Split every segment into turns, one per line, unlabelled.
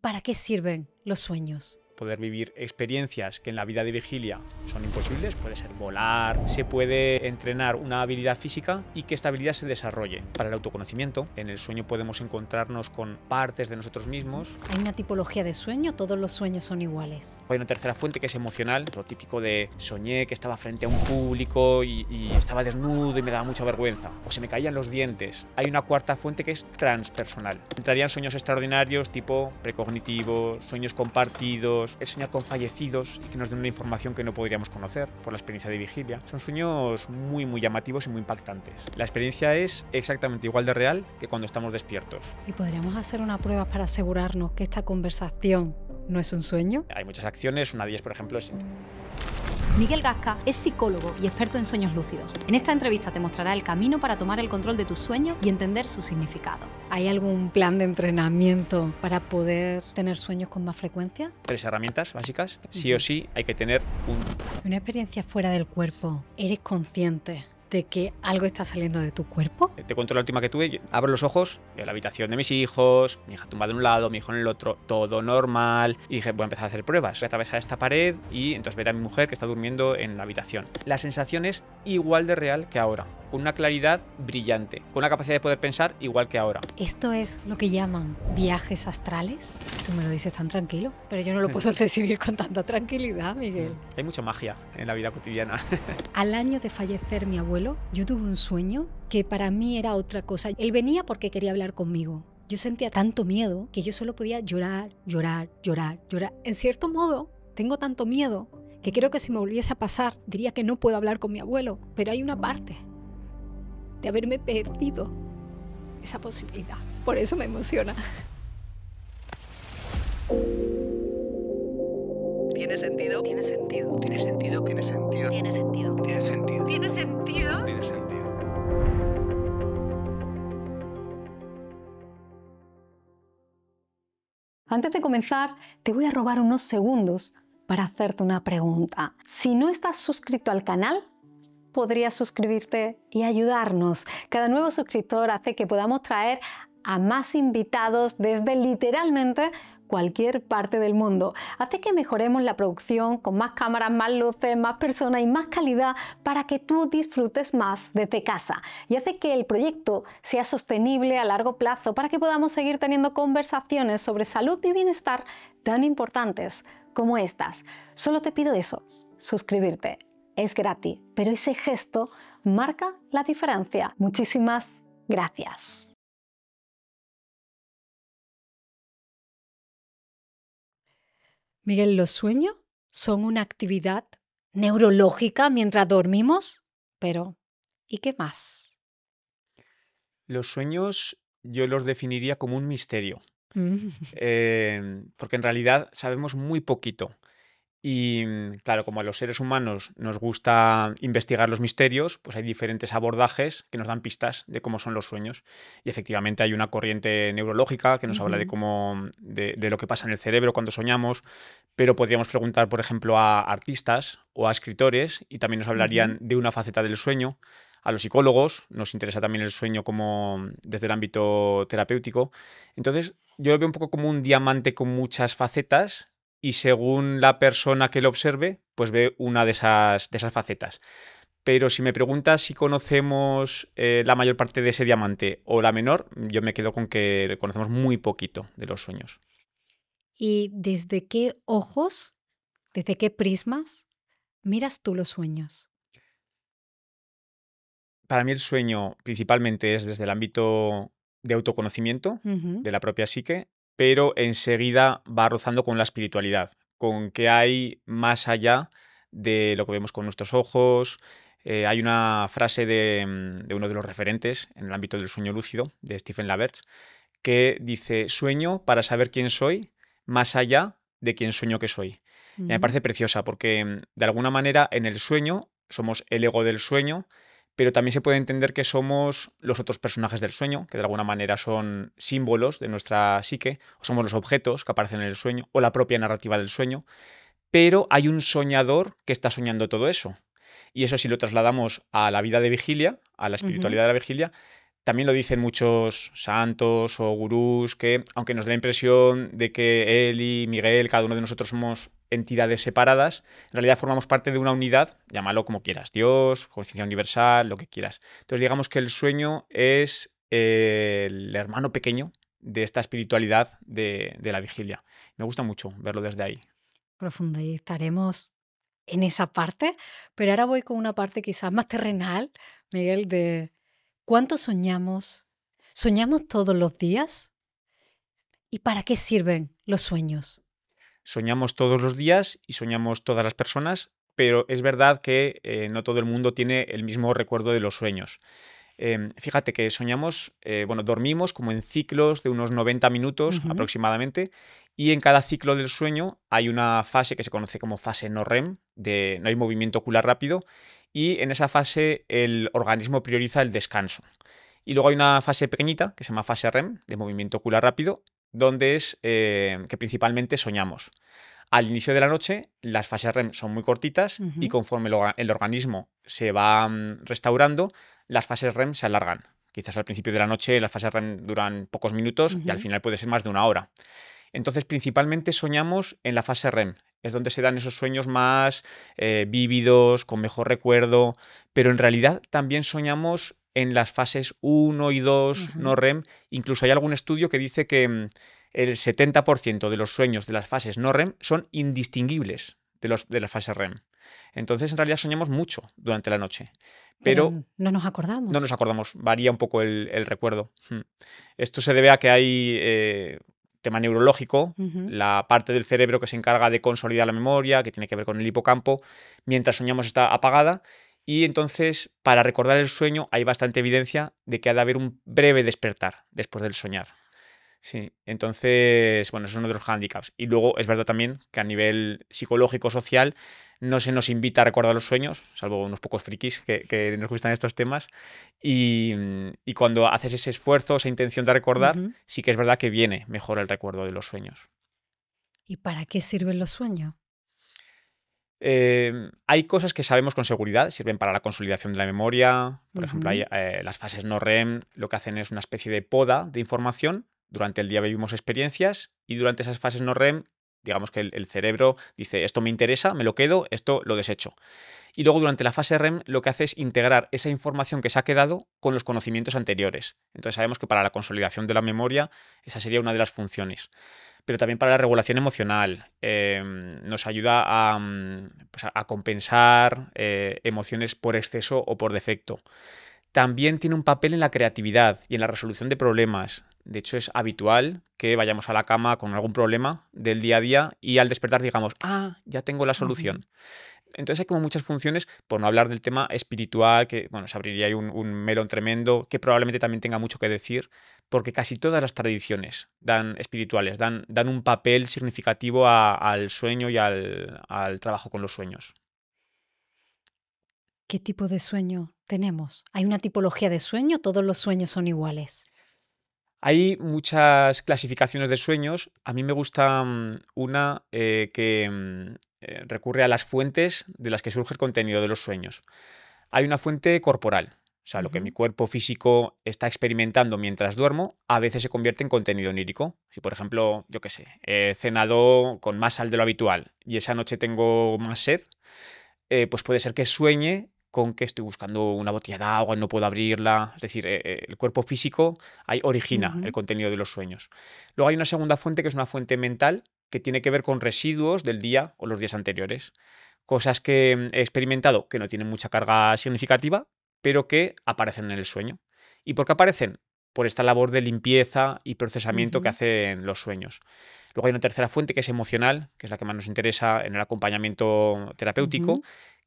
¿Para qué sirven los sueños?
Poder vivir experiencias que en la vida de vigilia son imposibles, puede ser volar, se puede entrenar una habilidad física y que esta habilidad se desarrolle. Para el autoconocimiento, en el sueño podemos encontrarnos con partes de nosotros mismos.
¿Hay una tipología de sueño? ¿Todos los sueños son iguales?
Hay una tercera fuente que es emocional, lo típico de soñé que estaba frente a un público y estaba desnudo y me daba mucha vergüenza, o se me caían los dientes. Hay una cuarta fuente que es transpersonal. Entrarían sueños extraordinarios tipo precognitivos, sueños compartidos, el soñar con fallecidos y que nos den una información que no podríamos conocer por la experiencia de vigilia. Son sueños muy llamativos y muy impactantes. La experiencia es exactamente igual de real que cuando estamos despiertos.
¿Y podríamos hacer una prueba para asegurarnos que esta conversación no es un sueño?
Hay muchas acciones, una de ellas, por ejemplo, es...
Miguel Gasca es psicólogo y experto en sueños lúcidos. En esta entrevista te mostrará el camino para tomar el control de tus sueños y entender su significado.
¿Hay algún plan de entrenamiento para poder tener sueños con más frecuencia?
3 herramientas básicas. Sí o sí hay que tener
Una experiencia fuera del cuerpo. ¿Eres consciente de que algo está saliendo de tu cuerpo?
Te cuento la última que tuve. Abro los ojos, veo la habitación de mis hijos, mi hija tumbada en un lado, mi hijo en el otro, todo normal. Y dije, voy a empezar a hacer pruebas. Voy a atravesar esta pared y entonces ver a mi mujer que está durmiendo en la habitación. La sensación es igual de real que ahora, con una claridad brillante, con una capacidad de poder pensar igual que ahora.
¿Esto es lo que llaman viajes astrales? Tú me lo dices tan tranquilo, pero yo no lo puedo recibir con tanta tranquilidad, Miguel.
Hay mucha magia en la vida cotidiana.
Al año de fallecer mi abuelo, yo tuve un sueño que para mí era otra cosa. Él venía porque quería hablar conmigo. Yo sentía tanto miedo que yo solo podía llorar. En cierto modo, tengo tanto miedo que creo que si me volviese a pasar, diría que no puedo hablar con mi abuelo. Pero hay una parte de haberme perdido esa posibilidad. Por eso me emociona.
¿Tiene sentido?
Tiene sentido.
¿Tiene sentido?
Tiene sentido.
Tiene sentido.
Tiene sentido.
¿Tiene sentido?
Tiene sentido.
Antes de comenzar, te voy a robar unos segundos para hacerte una pregunta. Si no estás suscrito al canal, podrías suscribirte y ayudarnos. Cada nuevo suscriptor hace que podamos traer a más invitados desde literalmente cualquier parte del mundo. Hace que mejoremos la producción con más cámaras, más luces, más personas y más calidad para que tú disfrutes más desde casa. Y hace que el proyecto sea sostenible a largo plazo para que podamos seguir teniendo conversaciones sobre salud y bienestar tan importantes como estas. Solo te pido eso, suscribirte. Es gratis, pero ese gesto marca la diferencia. Muchísimas gracias. Miguel, ¿los sueños son una actividad neurológica mientras dormimos? Pero, ¿y qué más?
Los sueños yo los definiría como un misterio, porque en realidad sabemos muy poquito. Y claro, como a los seres humanos nos gusta investigar los misterios, pues hay diferentes abordajes que nos dan pistas de cómo son los sueños. Y efectivamente hay una corriente neurológica que nos habla de cómo, de lo que pasa en el cerebro cuando soñamos, pero podríamos preguntar, por ejemplo, a artistas o a escritores y también nos hablarían de una faceta del sueño. A los psicólogos nos interesa también el sueño como desde el ámbito terapéutico. Entonces, yo lo veo un poco como un diamante con muchas facetas y según la persona que lo observe, pues ve una de esas facetas. Pero si me preguntas si conocemos la mayor parte de ese diamante o la menor, yo me quedo con que conocemos muy poquito de los sueños.
¿Y desde qué ojos, desde qué prismas miras tú los sueños?
Para mí el sueño principalmente es desde el ámbito de autoconocimiento, de la propia psique, pero enseguida va rozando con la espiritualidad, con qué hay más allá de lo que vemos con nuestros ojos. Hay una frase de uno de los referentes en el ámbito del sueño lúcido, de Stephen Laverts, que dice: sueño para saber quién soy, más allá de quién sueño que soy. Y me parece preciosa porque de alguna manera en el sueño somos el ego del sueño, pero también se puede entender que somos los otros personajes del sueño, que de alguna manera son símbolos de nuestra psique, o somos los objetos que aparecen en el sueño, o la propia narrativa del sueño, pero hay un soñador que está soñando todo eso. Y eso, si lo trasladamos a la vida de vigilia, a la espiritualidad de la vigilia, También lo dicen muchos santos o gurús que, aunque nos da la impresión de que él y Miguel, cada uno de nosotros somos entidades separadas, en realidad formamos parte de una unidad, llámalo como quieras, Dios, conciencia universal, lo que quieras. Entonces digamos que el sueño es el hermano pequeño de esta espiritualidad de la vigilia. Me gusta mucho verlo desde ahí.
Profundizaremos en esa parte, pero ahora voy con una parte quizás más terrenal, Miguel, de ¿cuánto soñamos? ¿Soñamos todos los días? ¿Y para qué sirven los sueños?
Soñamos todos los días y soñamos todas las personas, pero es verdad que no todo el mundo tiene el mismo recuerdo de los sueños. Fíjate que soñamos, bueno, dormimos como en ciclos de unos 90 minutos
Ujú.
aproximadamente, y en cada ciclo del sueño hay una fase que se conoce como fase no REM, de no hay movimiento ocular rápido, y en esa fase el organismo prioriza el descanso. Y luego hay una fase pequeñita que se llama fase REM, de movimiento ocular rápido, donde es que principalmente soñamos. Al inicio de la noche, las fases REM son muy cortitas y
Ujú.
conforme el organismo se va restaurando, las fases REM se alargan. Quizás al principio de la noche las fases REM duran pocos minutos y al
Ujú.
final puede ser más de una hora. Entonces, principalmente soñamos en la fase REM. Es donde se dan esos sueños más vívidos, con mejor recuerdo, pero en realidad también soñamos en las fases 1 y 2 no
Ujú.
REM. Incluso hay algún estudio que dice que el 70% de los sueños de las fases no REM son indistinguibles de las fases REM. Entonces, en realidad soñamos mucho durante la noche,
Pero
pero
no nos
no nos
acordamos.
acordamos, varía un poco el recuerdo. Esto se debe a que hay tema neurológico,
Ujú.
la parte del cerebro que se encarga de consolidar la memoria, que tiene que ver con el hipocampo, mientras soñamos está apagada. Y entonces, para recordar el sueño, hay bastante evidencia de que ha de haber un breve despertar después del soñar. Sí, entonces, bueno, eso es uno de los hándicaps. Y luego es verdad también que a nivel psicológico, social, no se nos invita a recordar los sueños, salvo unos pocos frikis que nos gustan estos temas. Y cuando haces ese esfuerzo, esa intención de recordar,
Ujú.
sí que es verdad que viene mejor el recuerdo de los sueños.
¿Y para qué sirven los sueños?
Hay cosas que sabemos con seguridad, sirven para la consolidación de la memoria. Por ejemplo, hay,
Ujú.
las fases no REM lo que hacen es una especie de poda de información. Durante el día vivimos experiencias y durante esas fases no REM, digamos que el cerebro dice, esto me interesa, me lo quedo, esto lo desecho. Y luego durante la fase REM lo que hace es integrar esa información que se ha quedado con los conocimientos anteriores. Entonces sabemos que para la consolidación de la memoria esa sería una de las funciones, pero también para la regulación emocional. Nos ayuda a, pues a compensar emociones por exceso o por defecto. También tiene un papel en la creatividad y en la resolución de problemas. De hecho, es habitual que vayamos a la cama con algún problema del día a día y al despertar digamos, ah, ya tengo la
Ujú.
solución. Entonces hay como muchas funciones, por no hablar del tema espiritual, que bueno, se abriría ahí un melón tremendo, que probablemente también tenga mucho que decir, porque casi todas las tradiciones espirituales dan un papel significativo al sueño y al trabajo con los sueños.
¿Qué tipo de sueño tenemos? ¿Hay una tipología de sueño? ¿Todos los sueños son iguales?
Hay muchas clasificaciones de sueños. A mí me gusta una que recurre a las fuentes de las que surge el contenido de los sueños. Hay una fuente corporal, o sea, lo que mi
Ujú.
cuerpo físico está experimentando mientras duermo, a veces se convierte en contenido onírico. Si, por ejemplo, yo qué sé, he cenado con más sal de lo habitual y esa noche tengo más sed, pues puede ser que sueñe con que estoy buscando una botella de agua y no puedo abrirla. Es decir, el cuerpo físico ahí origina el
Ujú.
contenido de los sueños. Luego hay una segunda fuente que es una fuente mental que tiene que ver con residuos del día o los días anteriores. Cosas que he experimentado que no tienen mucha carga significativa, pero que aparecen en el sueño. ¿Y por qué aparecen? Por esta labor de limpieza y procesamiento que
Ujú.
hacen los sueños. Luego hay una tercera fuente que es emocional, que es la que más nos interesa en el acompañamiento terapéutico,
Ujú.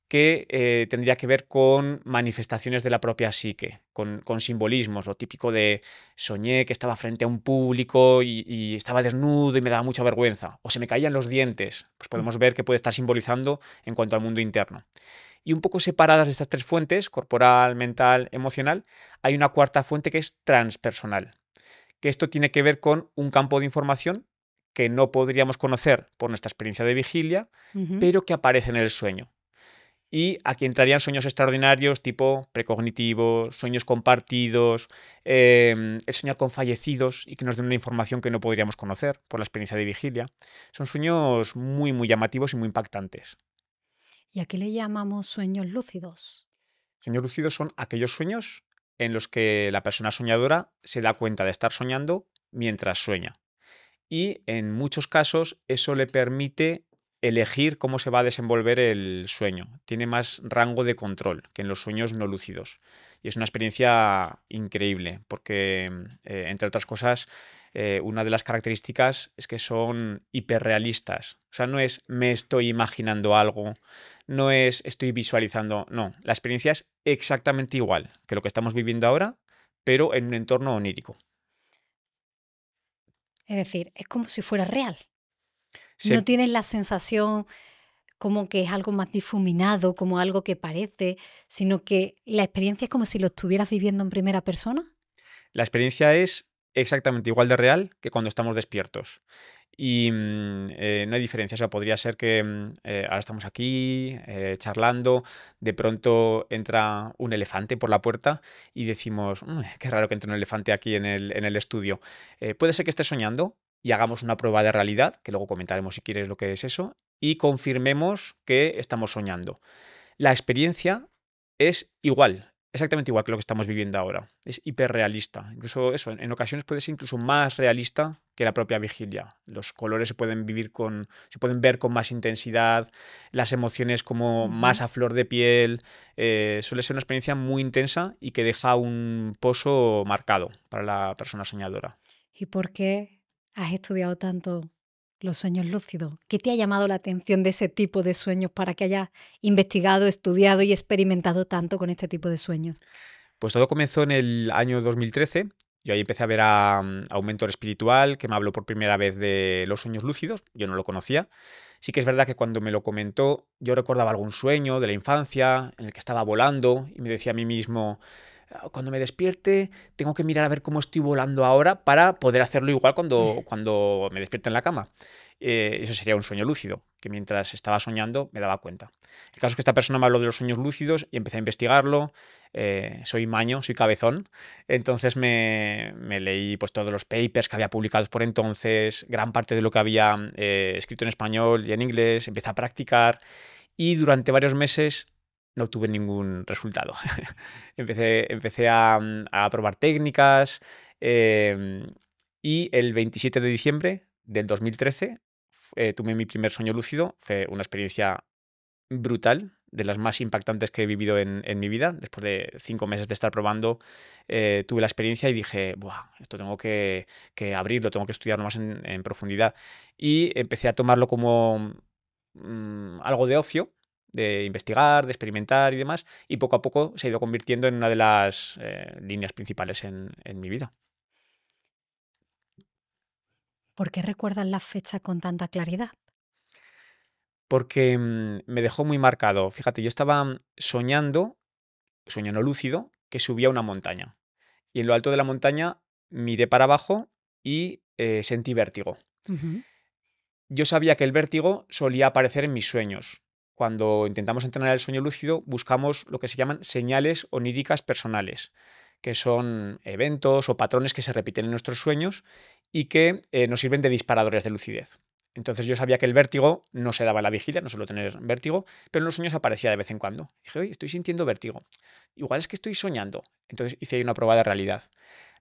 que tendría que ver con manifestaciones de la propia psique, con simbolismos, lo típico de soñé que estaba frente a un público y estaba desnudo y me daba mucha vergüenza, o se me caían los dientes, pues
Ujú.
podemos ver que puede estar simbolizando en cuanto al mundo interno. Y un poco separadas de estas tres fuentes, corporal, mental, emocional, hay una cuarta fuente que es transpersonal, que esto tiene que ver con un campo de información que no podríamos conocer por nuestra experiencia de vigilia,
Ujú.
pero que aparece en el sueño. Y aquí entrarían sueños extraordinarios tipo precognitivos, sueños compartidos, el soñar con fallecidos y que nos den una información que no podríamos conocer por la experiencia de vigilia. Son sueños muy, muy llamativos y muy impactantes.
¿Y a qué le llamamos sueños lúcidos?
Sueños lúcidos son aquellos sueños en los que la persona soñadora se da cuenta de estar soñando mientras sueña. Y en muchos casos eso le permite elegir cómo se va a desenvolver el sueño. Tiene más rango de control que en los sueños no lúcidos. Y es una experiencia increíble porque, entre otras cosas, una de las características es que son hiperrealistas. O sea, no es me estoy imaginando algo, no es estoy visualizando, no. La experiencia es exactamente igual que lo que estamos viviendo ahora, pero en un entorno onírico.
Es decir, es como si fuera real. No
Se
tienes la sensación como que es algo más difuminado, como algo que parece, sino que la experiencia es como si lo estuvieras viviendo en primera persona.
La experiencia es exactamente igual de real que cuando estamos despiertos. Y no hay diferencia. O sea, podría ser que ahora estamos aquí charlando, de pronto entra un elefante por la puerta y decimos, qué raro que entre un elefante aquí en el estudio. Puede ser que esté soñando y hagamos una prueba de realidad, que luego comentaremos si quieres lo que es eso, y confirmemos que estamos soñando. La experiencia es igual, exactamente igual que lo que estamos viviendo ahora. Es hiperrealista. Incluso eso, en ocasiones puede ser incluso más realista que la propia vigilia. Los colores se pueden ver con más intensidad, las emociones como más
Ujú.
a flor de piel. Suele ser una experiencia muy intensa y que deja un pozo marcado para la persona soñadora.
¿Y por qué has estudiado tanto los sueños lúcidos? ¿Qué te ha llamado la atención de ese tipo de sueños para que hayas investigado, estudiado y experimentado tanto con este tipo de sueños?
Pues todo comenzó en el año 2013. Yo ahí empecé a ver a un mentor espiritual que me habló por primera vez de los sueños lúcidos. Yo no lo conocía. Sí que es verdad que cuando me lo comentó, yo recordaba algún sueño de la infancia en el que estaba volando y me decía a mí mismo, cuando me despierte, tengo que mirar a ver cómo estoy volando ahora para poder hacerlo igual cuando me despierte en la cama. Eso sería un sueño lúcido, que mientras estaba soñando me daba cuenta. El caso es que esta persona me habló de los sueños lúcidos y empecé a investigarlo. Soy maño, soy cabezón, entonces me leí pues, todos los papers que había publicados por entonces, gran parte de lo que había escrito en español y en inglés, empecé a practicar y durante varios meses no obtuve ningún resultado. Empecé a probar técnicas y el 27 de diciembre del 2013 tuve mi primer sueño lúcido. Fue una experiencia brutal, de las más impactantes que he vivido en mi vida. Después de 5 meses de estar probando, tuve la experiencia y dije, Buah, esto tengo que abrirlo, tengo que estudiarlo más en profundidad. Y empecé a tomarlo como algo de ocio, de investigar, de experimentar y demás, y poco a poco se ha ido convirtiendo en una de las líneas principales en mi vida.
¿Por qué recuerdas la fecha con tanta claridad?
Porque me dejó muy marcado. Fíjate, yo estaba soñando, sueño no lúcido, que subía una montaña. Y en lo alto de la montaña miré para abajo y sentí vértigo.
Ujú.
Yo sabía que el vértigo solía aparecer en mis sueños. Cuando intentamos entrenar el sueño lúcido, buscamos lo que se llaman señales oníricas personales, que son eventos o patrones que se repiten en nuestros sueños y que nos sirven de disparadores de lucidez. Entonces yo sabía que el vértigo no se daba en la vigilia, no suelo tener vértigo, pero en los sueños aparecía de vez en cuando. Dije, oye, estoy sintiendo vértigo. Igual es que estoy soñando. Entonces hice ahí una prueba de realidad.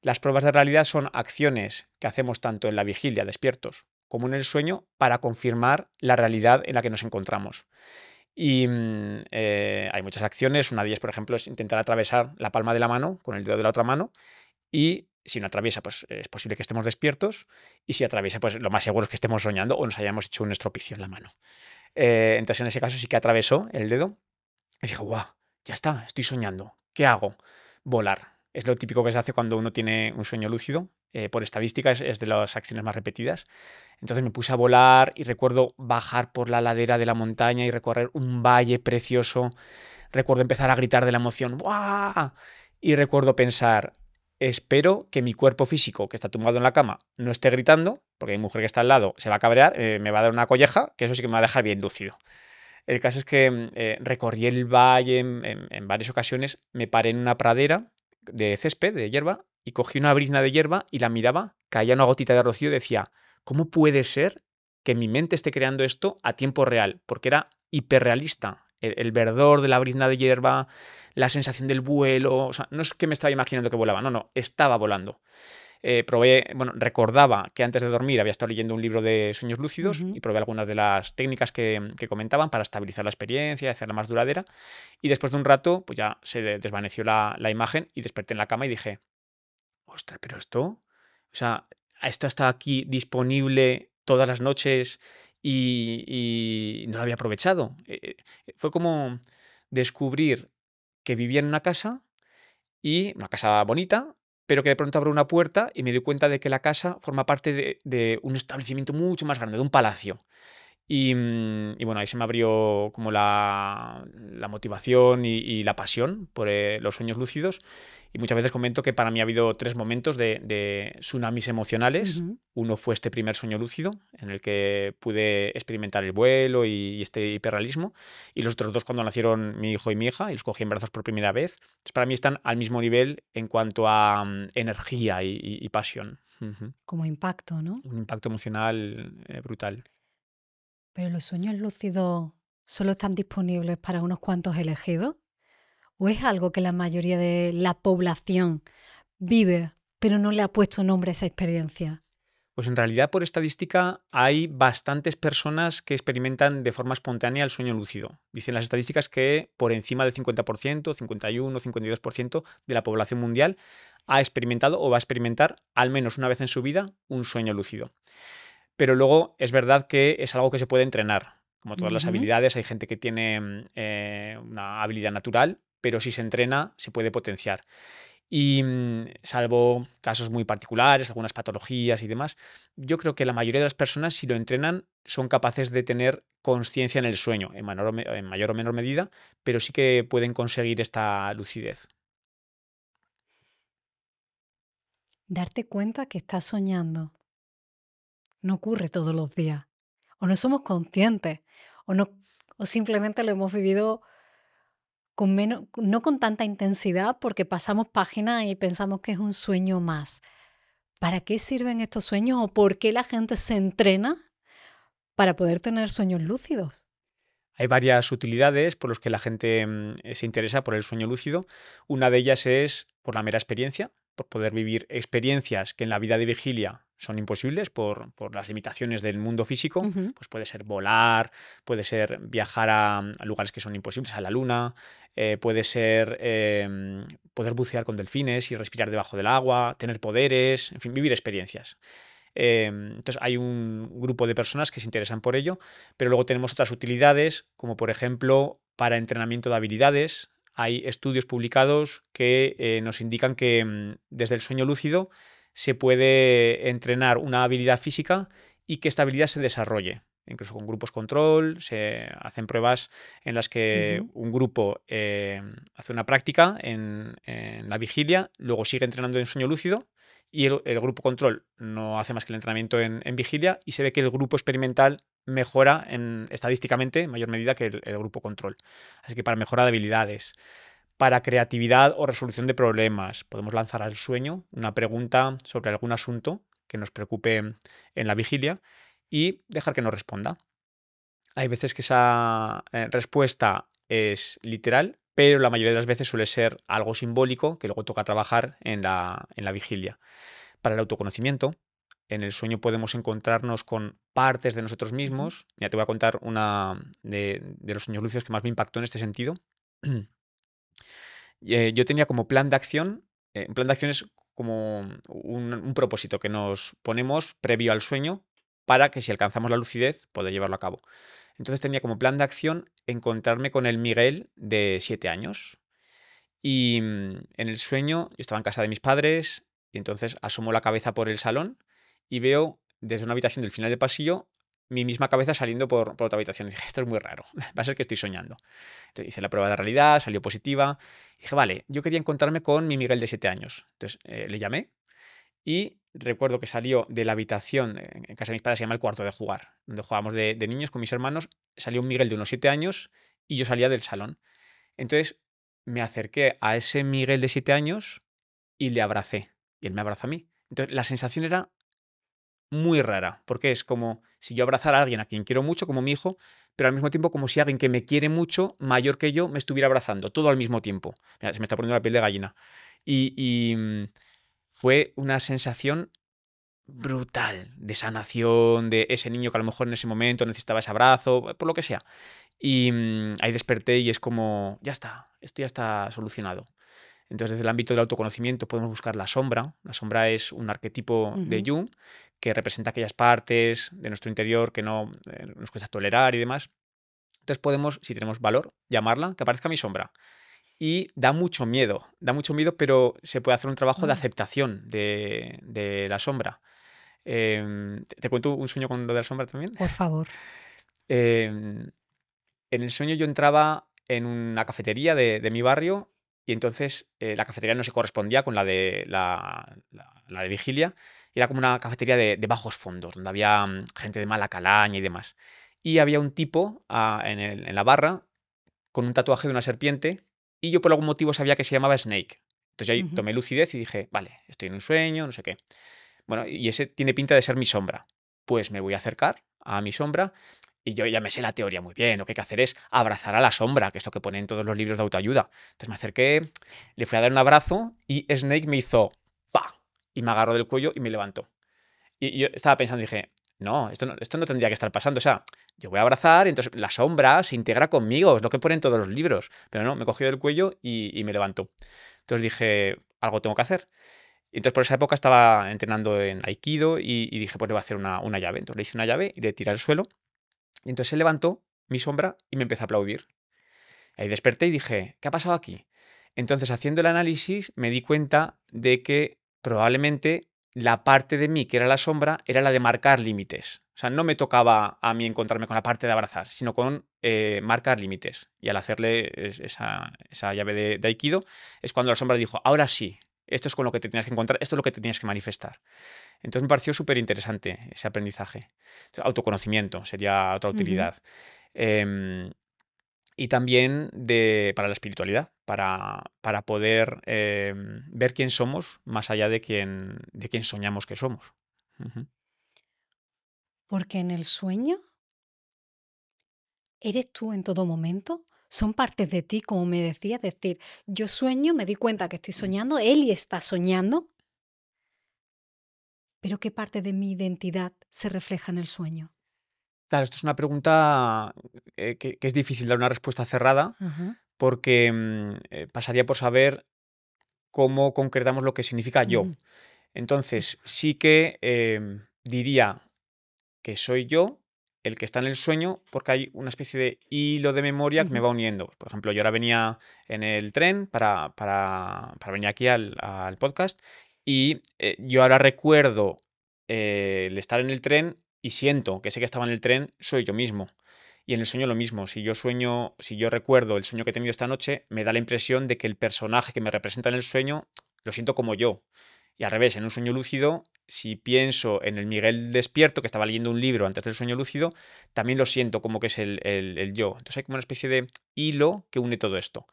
Las pruebas de realidad son acciones que hacemos tanto en la vigilia, despiertos, como en el sueño para confirmar la realidad en la que nos encontramos. Y hay muchas acciones. Una de ellas, por ejemplo, es intentar atravesar la palma de la mano con el dedo de la otra mano. Y si no atraviesa, pues es posible que estemos despiertos. Y si atraviesa, pues lo más seguro es que estemos soñando o nos hayamos hecho un estropicio en la mano. Entonces, en ese caso sí que atravesó el dedo. Y dije, guau, ya está, estoy soñando. ¿Qué hago? Volar. Es lo típico que se hace cuando uno tiene un sueño lúcido. Por estadística es de las acciones más repetidas. Entonces me puse a volar y recuerdo bajar por la ladera de la montaña y recorrer un valle precioso. Recuerdo empezar a gritar de la emoción. ¡Buah! Y recuerdo pensar, espero que mi cuerpo físico, que está tumbado en la cama, no esté gritando, porque mi mujer que está al lado se va a cabrear, me va a dar una colleja, que eso sí que me va a dejar bien lúcido. El caso es que recorrí el valle en varias ocasiones, me paré en una pradera de césped, de hierba, y cogí una brizna de hierba y la miraba, caía una gotita de rocío y decía, ¿cómo puede ser que mi mente esté creando esto a tiempo real? Porque era hiperrealista. El verdor de la brizna de hierba, la sensación del vuelo, o sea, no es que me estaba imaginando que volaba, no, no, estaba volando. Bueno, recordaba que antes de dormir había estado leyendo un libro de sueños lúcidos y probé algunas de las técnicas que comentaban para estabilizar la experiencia y hacerla más duradera. Y después de un rato, pues ya se desvaneció la imagen y desperté en la cama y dije, ostras, pero esto está aquí disponible todas las noches y no lo había aprovechado. Fue como descubrir que vivía en una casa y una casa bonita, pero que de pronto abro una puerta y me doy cuenta de que la casa forma parte de un establecimiento mucho más grande, de un palacio. Y bueno, ahí se me abrió como la motivación y la pasión por los sueños lúcidos. Y muchas veces comento que para mí ha habido 3 momentos de tsunamis emocionales.
Ujú.
Uno fue este primer sueño lúcido, en el que pude experimentar el vuelo y este hiperrealismo. Y los otros 2 cuando nacieron mi hijo y mi hija, y los cogí en brazos por primera vez. Entonces, para mí están al mismo nivel en cuanto a energía y pasión. Ujú.
Como impacto, ¿no?
Un impacto emocional brutal.
Pero los sueños lúcidos solo están disponibles para unos cuantos elegidos. ¿O es algo que la mayoría de la población vive, pero no le ha puesto nombre a esa experiencia?
Pues en realidad, por estadística, hay bastantes personas que experimentan de forma espontánea el sueño lúcido. Dicen las estadísticas que por encima del 50%, 51, 52% de la población mundial ha experimentado o va a experimentar al menos una vez en su vida un sueño lúcido. Pero luego es verdad que es algo que se puede entrenar. Como todas las
Ujú.
habilidades, hay gente que tiene una habilidad natural, pero si se entrena, se puede potenciar. Y salvo casos muy particulares, algunas patologías y demás, yo creo que la mayoría de las personas, si lo entrenan, son capaces de tener conciencia en el sueño, en mayor o menor medida, pero sí que pueden conseguir esta lucidez.
Darte cuenta que estás soñando no ocurre todos los días. O no somos conscientes, o, no, o simplemente lo hemos vivido con menos, no con tanta intensidad porque pasamos páginas y pensamos que es un sueño más. ¿Para qué sirven estos sueños o por qué la gente se entrena para poder tener sueños lúcidos?
Hay varias utilidades por las que la gente se interesa por el sueño lúcido. Una de ellas es por la mera experiencia, por poder vivir experiencias que en la vida de vigilia son imposibles por las limitaciones del mundo físico.
Ujú.
Pues puede ser volar, puede ser viajar a lugares que son imposibles, a la luna, puede ser poder bucear con delfines y respirar debajo del agua, tener poderes, en fin, vivir experiencias. Entonces hay un grupo de personas que se interesan por ello, pero luego tenemos otras utilidades, como por ejemplo para entrenamiento de habilidades. Hay estudios publicados que nos indican que desde el sueño lúcido se puede entrenar una habilidad física y que esta habilidad se desarrolle. Incluso con grupos control, se hacen pruebas en las que
Ujú.
un grupo hace una práctica en la vigilia, luego sigue entrenando en sueño lúcido y el grupo control no hace más que el entrenamiento en vigilia y se ve que el grupo experimental mejora estadísticamente en mayor medida que el grupo control. Así que para mejora de habilidades, para creatividad o resolución de problemas, podemos lanzar al sueño una pregunta sobre algún asunto que nos preocupe en la vigilia y dejar que nos responda. Hay veces que esa respuesta es literal, pero la mayoría de las veces suele ser algo simbólico que luego toca trabajar en la vigilia. Para el autoconocimiento, en el sueño podemos encontrarnos con partes de nosotros
Ujú.
mismos. Ya te voy a contar una de los sueños lúcidos que más me impactó en este sentido. Yo tenía como plan de acción, un plan de acción es como un propósito que nos ponemos previo al sueño para que si alcanzamos la lucidez, poder llevarlo a cabo. Entonces tenía como plan de acción encontrarme con el Miguel de 7 años. Y en el sueño, yo estaba en casa de mis padres y entonces asomo la cabeza por el salón y veo desde una habitación del final del pasillo mi misma cabeza saliendo por otra habitación. Y dije, esto es muy raro, va a ser que estoy soñando. Entonces hice la prueba de realidad, salió positiva. Y dije, vale, yo quería encontrarme con mi Miguel de 7 años. Entonces le llamé Y recuerdo que salió de la habitación, en casa de mis padres se llama el cuarto de jugar, donde jugábamos de niños con mis hermanos, salió un Miguel de unos 7 años y yo salía del salón. Entonces me acerqué a ese Miguel de 7 años y le abracé. Y él me abrazó a mí. Entonces la sensación era muy rara, porque es como si yo abrazara a alguien a quien quiero mucho, como mi hijo, pero al mismo tiempo como si alguien que me quiere mucho, mayor que yo, me estuviera abrazando, todo al mismo tiempo. Mira, se me está poniendo la piel de gallina. Y fue una sensación brutal de sanación, de ese niño que a lo mejor en ese momento necesitaba ese abrazo, por lo que sea. Y ahí desperté y es como, ya está, esto ya está solucionado. Entonces, desde el ámbito del autoconocimiento podemos buscar la sombra. La sombra es un arquetipo de
Ujú.
Jung que representa aquellas partes de nuestro interior que no nos cuesta tolerar y demás. Entonces podemos, si tenemos valor, llamarla, que aparezca mi sombra. Y da mucho miedo, pero se puede hacer un trabajo de
Claro.
aceptación de la sombra. ¿Te cuento un sueño con lo de la sombra también?
Por favor.
Em, en el sueño yo entraba en una cafetería de mi barrio y entonces la cafetería no se correspondía con la de vigilia. Y era como una cafetería de bajos fondos, donde había gente de mala calaña y demás. Y había un tipo en la barra con un tatuaje de una serpiente y yo por algún motivo sabía que se llamaba Snake. Entonces ahí
Ujú.
tomé lucidez y dije, vale, estoy en un sueño, no sé qué. Bueno, y ese tiene pinta de ser mi sombra. Pues me voy a acercar a mi sombra y yo ya me sé la teoría muy bien. Lo que hay que hacer es abrazar a la sombra, que es lo que ponen en todos los libros de autoayuda. Entonces me acerqué, le fui a dar un abrazo y Snake me hizo ¡pa! Y me agarró del cuello y me levantó. Y yo estaba pensando, dije, no, esto no tendría que estar pasando. O sea, yo voy a abrazar y entonces la sombra se integra conmigo, es lo que ponen todos los libros. Pero no, me cogió del cuello y me levantó. Entonces dije, algo tengo que hacer. Y entonces por esa época estaba entrenando en Aikido y dije, pues le voy a hacer una llave. Entonces le hice una llave y le tiré al suelo. Y entonces se levantó mi sombra y me empezó a aplaudir. Ahí desperté y dije, ¿qué ha pasado aquí? Entonces, haciendo el análisis, me di cuenta de que probablemente la parte de mí que era la sombra era la de marcar límites. O sea, no me tocaba a mí encontrarme con la parte de abrazar, sino con marcar límites. Y al hacerle esa llave de Aikido, es cuando la sombra dijo, ahora sí, esto es con lo que te tenías que encontrar, esto es lo que te tenías que manifestar. Entonces me pareció súper interesante ese aprendizaje. Autoconocimiento sería otra
Ujú.
utilidad. Em, y también para la espiritualidad, para poder ver quién somos más allá de quién soñamos que somos. Ujú.
Porque en el sueño eres tú en todo momento. Son partes de ti, como me decías, es decir, yo sueño, me di cuenta que estoy soñando, Eli está soñando, pero ¿qué parte de mi identidad se refleja en el sueño?
Claro, esto es una pregunta que es difícil dar una respuesta cerrada
Ajá.
porque pasaría por saber cómo concretamos lo que significa yo.
Ujú.
Entonces, sí que diría que soy yo el que está en el sueño porque hay una especie de hilo de memoria que me
Ujú.
va uniendo. Por ejemplo, yo ahora venía en el tren para venir aquí al podcast y yo ahora recuerdo el estar en el tren y siento que sé que estaba en el tren, soy yo mismo. Y en el sueño lo mismo, si yo recuerdo el sueño que he tenido esta noche, me da la impresión de que el personaje que me representa en el sueño lo siento como yo. Y al revés, en un sueño lúcido, si pienso en el Miguel despierto, que estaba leyendo un libro antes del sueño lúcido, también lo siento como que es el yo. Entonces hay como una especie de hilo que une todo esto.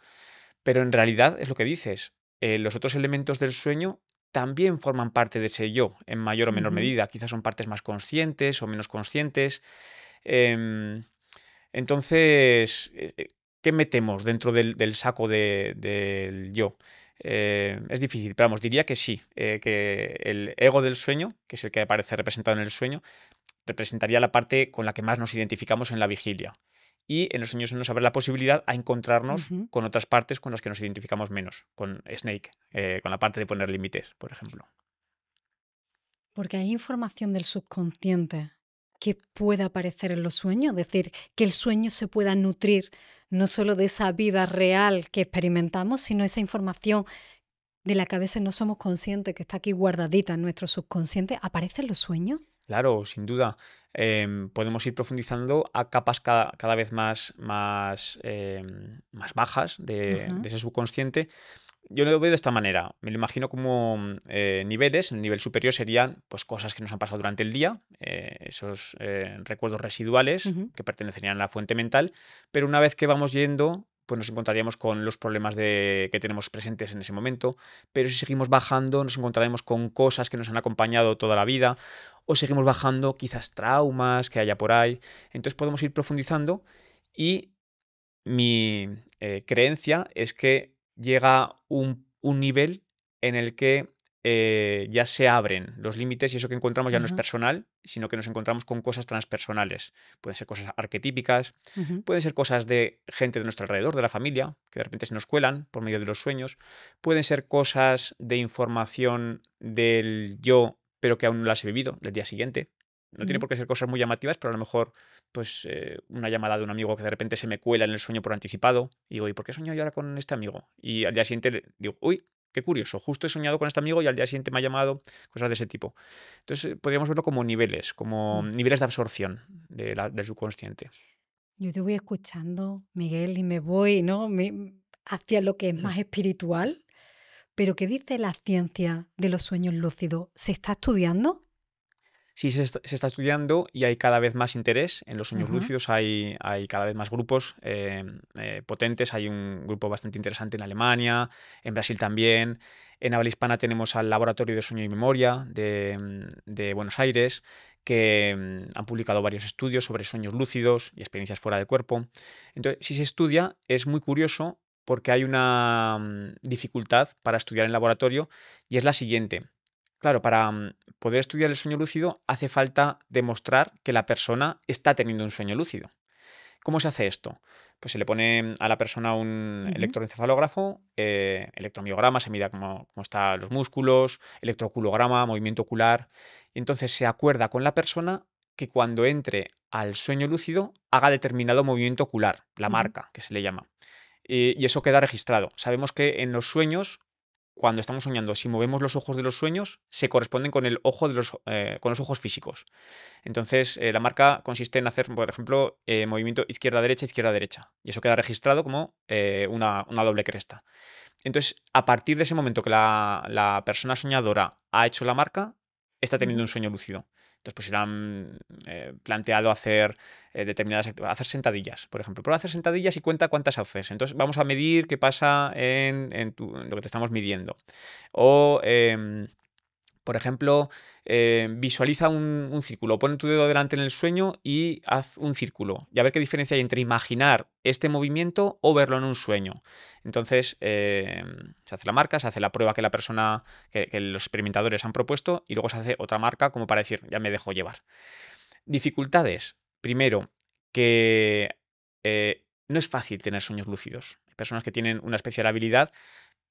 Pero en realidad es lo que dices. Los otros elementos del sueño también forman parte de ese yo, en mayor o menor
Ujú.
medida. Quizás son partes más conscientes o menos conscientes. Em, entonces, ¿qué metemos dentro del saco del yo? Es difícil, pero vamos, diría que sí, que el ego del sueño, que es el que aparece representado en el sueño, representaría la parte con la que más nos identificamos en la vigilia. Y en los sueños nos abre la posibilidad a encontrarnos
Ujú.
con otras partes con las que nos identificamos menos, con Snake, con la parte de poner límites, por ejemplo.
Porque hay información del subconsciente que pueda aparecer en los sueños, es decir, que el sueño se pueda nutrir no solo de esa vida real que experimentamos, sino esa información de la que a veces no somos conscientes, que está aquí guardadita en nuestro subconsciente, ¿aparece en los sueños?
Claro, sin duda. Podemos ir profundizando a capas cada vez más bajas de
Ajá.
ese subconsciente Yo lo veo de esta manera. Me lo imagino como niveles. El nivel superior serían pues, cosas que nos han pasado durante el día, esos recuerdos residuales
Ujú.
que pertenecerían a la fuente mental, pero una vez que vamos yendo, pues nos encontraríamos con los problemas que tenemos presentes en ese momento, pero si seguimos bajando, nos encontraremos con cosas que nos han acompañado toda la vida, o seguimos bajando, quizás traumas que haya por ahí. Entonces podemos ir profundizando y mi creencia es que llega un nivel en el que ya se abren los límites y eso que encontramos ya no es
Ajá.
personal, sino que nos encontramos con cosas transpersonales. Pueden ser cosas arquetípicas,
Ujú.
pueden ser cosas de gente de nuestro alrededor, de la familia, que de repente se nos cuelan por medio de los sueños, pueden ser cosas de información del yo, pero que aún no las he vivido, del día siguiente. No tiene
Ujú.
por qué ser cosas muy llamativas, pero a lo mejor pues una llamada de un amigo que de repente se me cuela en el sueño por anticipado y digo, ¿y por qué he soñado yo ahora con este amigo? Y al día siguiente digo, uy, qué curioso, justo he soñado con este amigo y al día siguiente me ha llamado, cosas de ese tipo. Entonces podríamos verlo como
Mm.
niveles de absorción del subconsciente.
Yo te voy escuchando, Miguel, y me voy, ¿no? Hacia lo que es más espiritual. Pero ¿qué dice la ciencia de los sueños lúcidos? ¿Se está estudiando?
Sí, se está estudiando y hay cada vez más interés en los sueños
Ajá.
lúcidos, hay cada vez más grupos potentes, hay un grupo bastante interesante en Alemania, en Brasil también, en habla hispana tenemos al Laboratorio de Sueño y Memoria de Buenos Aires, que han publicado varios estudios sobre sueños lúcidos y experiencias fuera de cuerpo. Entonces, si se estudia, es muy curioso porque hay una dificultad para estudiar en laboratorio y es la siguiente. Claro, para poder estudiar el sueño lúcido hace falta demostrar que la persona está teniendo un sueño lúcido. ¿Cómo se hace esto? Pues se le pone a la persona un
Ujú.
electroencefalógrafo, electromiograma, se mira cómo están los músculos, electroculograma, movimiento ocular. Y entonces se acuerda con la persona que cuando entre al sueño lúcido haga determinado movimiento ocular, la
Ujú.
marca, que se le llama. Y eso queda registrado. Sabemos que en los sueños cuando estamos soñando, si movemos los ojos de los sueños, se corresponden con el ojo con los ojos físicos. Entonces, la marca consiste en hacer, por ejemplo, movimiento izquierda-derecha, izquierda-derecha. Y eso queda registrado como una doble cresta. Entonces, a partir de ese momento que la persona soñadora ha hecho la marca, está teniendo
Ujú.
un sueño lúcido. Entonces, pues serán planteado hacer hacer sentadillas, por ejemplo. Prueba a hacer sentadillas y cuenta cuántas haces. Entonces, vamos a medir qué pasa en lo que te estamos midiendo. O por ejemplo, visualiza un círculo, pon tu dedo delante en el sueño y haz un círculo. Y a ver qué diferencia hay entre imaginar este movimiento o verlo en un sueño. Entonces, se hace la marca, se hace la prueba que la persona, que los experimentadores han propuesto y luego se hace otra marca como para decir, ya me dejo llevar. Dificultades. Primero, que no es fácil tener sueños lúcidos. Hay personas que tienen una especial habilidad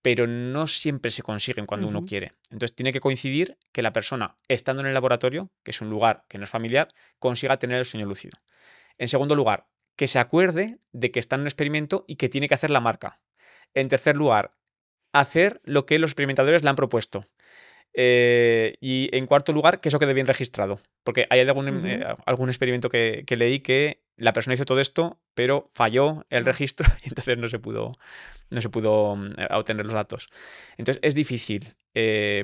pero no siempre se consiguen cuando uno
Ujú.
quiere. Entonces tiene que coincidir que la persona, estando en el laboratorio, que es un lugar que no es familiar, consiga tener el sueño lúcido. En segundo lugar, que se acuerde de que está en un experimento y que tiene que hacer la marca. En tercer lugar, hacer lo que los experimentadores le han propuesto. Y en cuarto lugar, que eso quede bien registrado. Porque hay
Ujú.
algún experimento que leí que la persona hizo todo esto, pero falló el
Ah.
registro y entonces no se pudo obtener los datos. Entonces es difícil.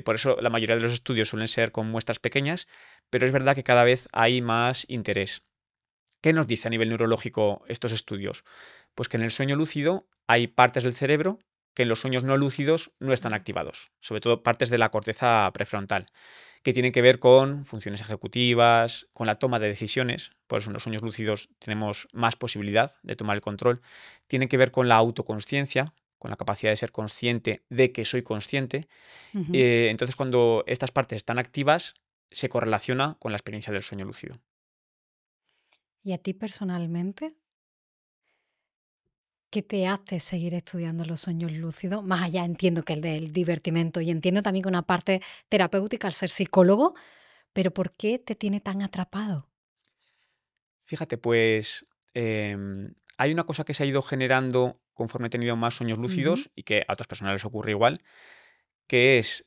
Por eso la mayoría de los estudios suelen ser con muestras pequeñas, pero es verdad que cada vez hay más interés. ¿Qué nos dice a nivel neurológico estos estudios? Pues que en el sueño lúcido hay partes del cerebro que en los sueños no lúcidos no están
Mm.
activados, sobre todo partes de la corteza prefrontal, que tienen que ver con funciones ejecutivas, con la toma de decisiones, por eso en los sueños lúcidos tenemos más posibilidad de tomar el control, tienen que ver con la autoconsciencia, con la capacidad de ser consciente de que soy consciente.
Ujú.
Entonces, cuando estas partes están activas, se correlaciona con la experiencia del sueño lúcido.
¿Y a ti personalmente? ¿Qué te hace seguir estudiando los sueños lúcidos? Más allá entiendo que el del divertimento y entiendo también que una parte terapéutica al ser psicólogo, pero ¿por qué te tiene tan atrapado?
Fíjate, pues hay una cosa que se ha ido generando conforme he tenido más sueños
Ujú.
lúcidos y que a otras personas les ocurre igual, que es,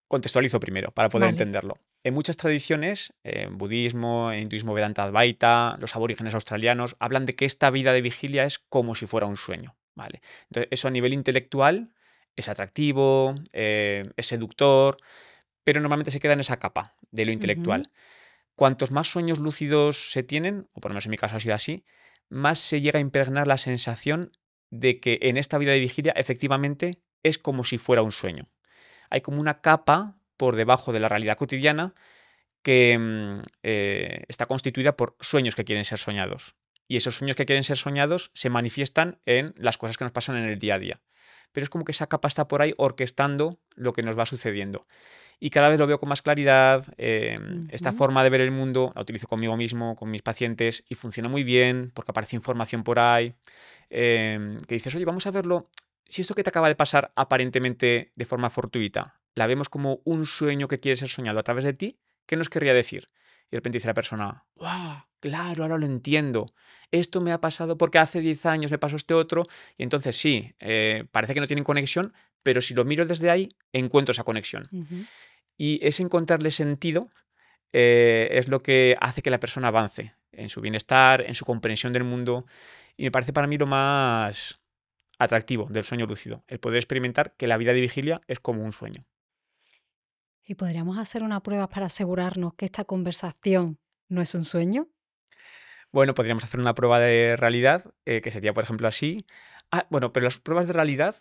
contextualizo primero para poder
Vale.
entenderlo. En muchas tradiciones, en budismo, en hinduismo Vedanta Advaita, los aborígenes australianos, hablan de que esta vida de vigilia es como si fuera un sueño. ¿vale? Entonces, eso a nivel intelectual es atractivo, es seductor, pero normalmente se queda en esa capa de lo
Ujú.
intelectual. Cuantos más sueños lúcidos se tienen, o por lo menos en mi caso ha sido así, más se llega a impregnar la sensación de que en esta vida de vigilia efectivamente es como si fuera un sueño. Hay como una capa por debajo de la realidad cotidiana que está constituida por sueños que quieren ser soñados. Y esos sueños que quieren ser soñados se manifiestan en las cosas que nos pasan en el día a día. Pero es como que esa capa está por ahí orquestando lo que nos va sucediendo. Y cada vez lo veo con más claridad. Esta
Ujú.
forma de ver el mundo la utilizo conmigo mismo, con mis pacientes, y funciona muy bien porque aparece información por ahí. Que dices, oye, vamos a verlo. Si esto que te acaba de pasar aparentemente de forma fortuita, la vemos como un sueño que quiere ser soñado a través de ti, ¿qué nos querría decir? Y de repente dice la persona, ¡wow! Claro, ahora lo entiendo. Esto me ha pasado porque hace 10 años me pasó este otro. Y entonces sí, parece que no tienen conexión, pero si lo miro desde ahí, encuentro esa conexión.
Ujú.
Y ese encontrarle sentido es lo que hace que la persona avance en su bienestar, en su comprensión del mundo. Y me parece para mí lo más atractivo del sueño lúcido, el poder experimentar que la vida de vigilia es como un sueño.
¿Y podríamos hacer una prueba para asegurarnos que esta conversación no es un sueño?
Bueno, podríamos hacer una prueba de realidad, que sería, por ejemplo, así. Ah, bueno, pero las pruebas de realidad,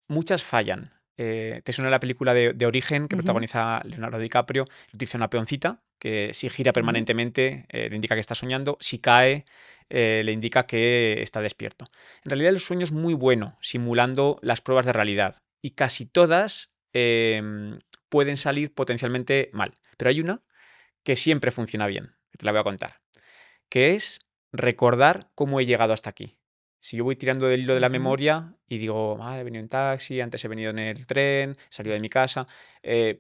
muchas fallan. ¿Te suena la película de Origen que
Ujú.
protagoniza Leonardo DiCaprio? Utiliza una peoncita que si gira
Sí.
permanentemente le indica que está soñando, si cae le indica que está despierto. En realidad el sueño es muy bueno simulando las pruebas de realidad y casi todas pueden salir potencialmente mal. Pero hay una que siempre funciona bien, que te la voy a contar, que es recordar cómo he llegado hasta aquí. Si yo voy tirando del hilo de la
Ujú.
memoria y digo, vale, he venido en taxi, antes he venido en el tren, he salido de mi casa,